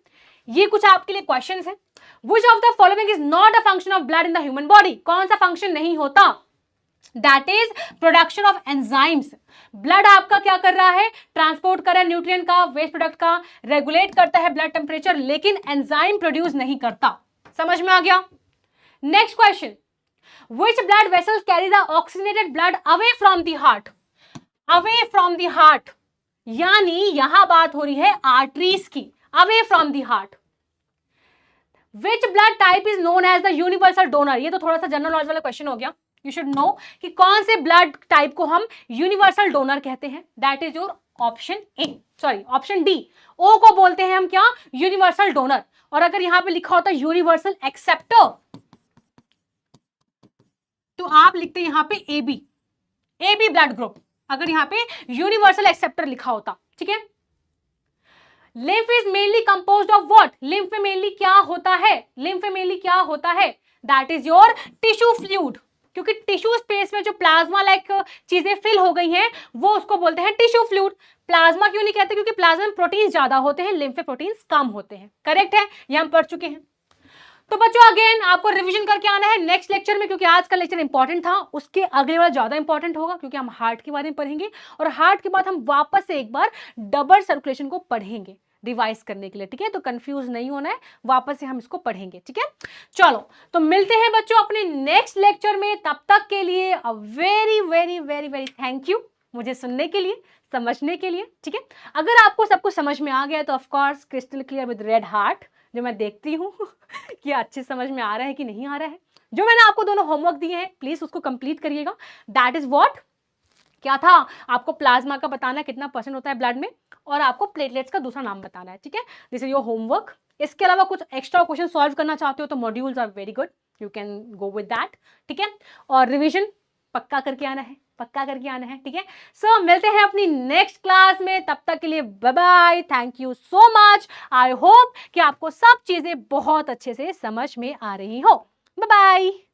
[SPEAKER 1] ये कुछ आपके लिए क्वेश्चंस हैं। Which of the following is not a function of blood in the human body? कौन सा फंक्शन नहीं होता? That is production of enzymes. Blood आपका क्या कर रहा है, ट्रांसपोर्ट कर रहा है न्यूट्रिएंट का, वेस्ट प्रोडक्ट का, रेगुलेट करता है ब्लड टेम्परेचर, लेकिन एंजाइम प्रोड्यूस नहीं करता। समझ में आ गया। Next question, which blood vessels carry the oxygenated blood away from the heart? Away from the heart, यानी यहां बात हो रही है आर्टरीज की, away from the heart. Which blood type is known as the universal donor? ये तो थोड़ा सा जनरल नॉलेज वाला क्वेश्चन हो गया। यू शुड नो कि कौन से ब्लड टाइप को हम यूनिवर्सल डोनर कहते हैं। That is your option A, sorry option D. O को बोलते हैं हम क्या, यूनिवर्सल डोनर। और अगर यहां पे लिखा होता है यूनिवर्सल एक्सेप्टर तो आप लिखते यहां पे ए बी ब्लड ग्रुप, अगर यहां पे यूनिवर्सल एक्सेप्टर लिखा होता, ठीक है। Lymph is mainly composed of what? Lymph में मेनली क्या होता है, लिम्फ में मेनली क्या होता है? That is your tissue fluid, क्योंकि टिश्यू स्पेस में जो प्लाज्मा लाइक चीजें फिल हो गई हैं वो उसको बोलते हैं टिश्यू फ्लूइड। प्लाज्मा क्यों नहीं कहते? क्योंकि प्लाज्मा में प्रोटीन ज्यादा होते हैं, लिम्फ में प्रोटीन्स कम होते हैं। करेक्ट है, ये हम पढ़ चुके हैं। तो बच्चों अगेन आपको रिवीजन करके आना है नेक्स्ट लेक्चर में, क्योंकि आज का लेक्चर इंपॉर्टेंट था, उसके अगले वाला ज्यादा इंपॉर्टेंट होगा, क्योंकि हम हार्ट के बारे में पढ़ेंगे और हार्ट के बाद हम वापस से एक बार डबल सर्कुलेशन को पढ़ेंगे। रिवाइज करने के लिए, ठीक है। तो कंफ्यूज नहीं होना है, वापस से हम इसको पढ़ेंगे, ठीक है। चलो तो मिलते हैं बच्चों अपने नेक्स्ट लेक्चर में, तब तक के लिए a very very very very thank you मुझे सुनने के लिए, समझने के लिए, ठीक है। अगर आपको सब कुछ समझ में आ गया तो of course crystal clear with red heart, जो मैं देखती हूँ कि अच्छे समझ में आ रहा है कि नहीं आ रहा है। जो मैंने आपको दोनों होमवर्क दिए हैं प्लीज उसको कंप्लीट करिएगा। दैट इज व्हाट, क्या था, आपको प्लाज्मा का बताना है कितना परसेंट होता है ब्लड में, और आपको प्लेटलेट्स का दूसरा नाम बताना है, ठीक है। This is your homework. इसके अलावा कुछ एक्स्ट्रा क्वेश्चन सॉल्व करना चाहते हो तो modules are very good, you can go with that, ठीक है। और रिवीजन पक्का करके आना है, पक्का करके आना है, ठीक है। सो मिलते हैं अपनी नेक्स्ट क्लास में, तब तक के लिए bye bye, thank you so much. I hope कि आपको सब चीजें बहुत अच्छे से समझ में आ रही हो। Bye bye.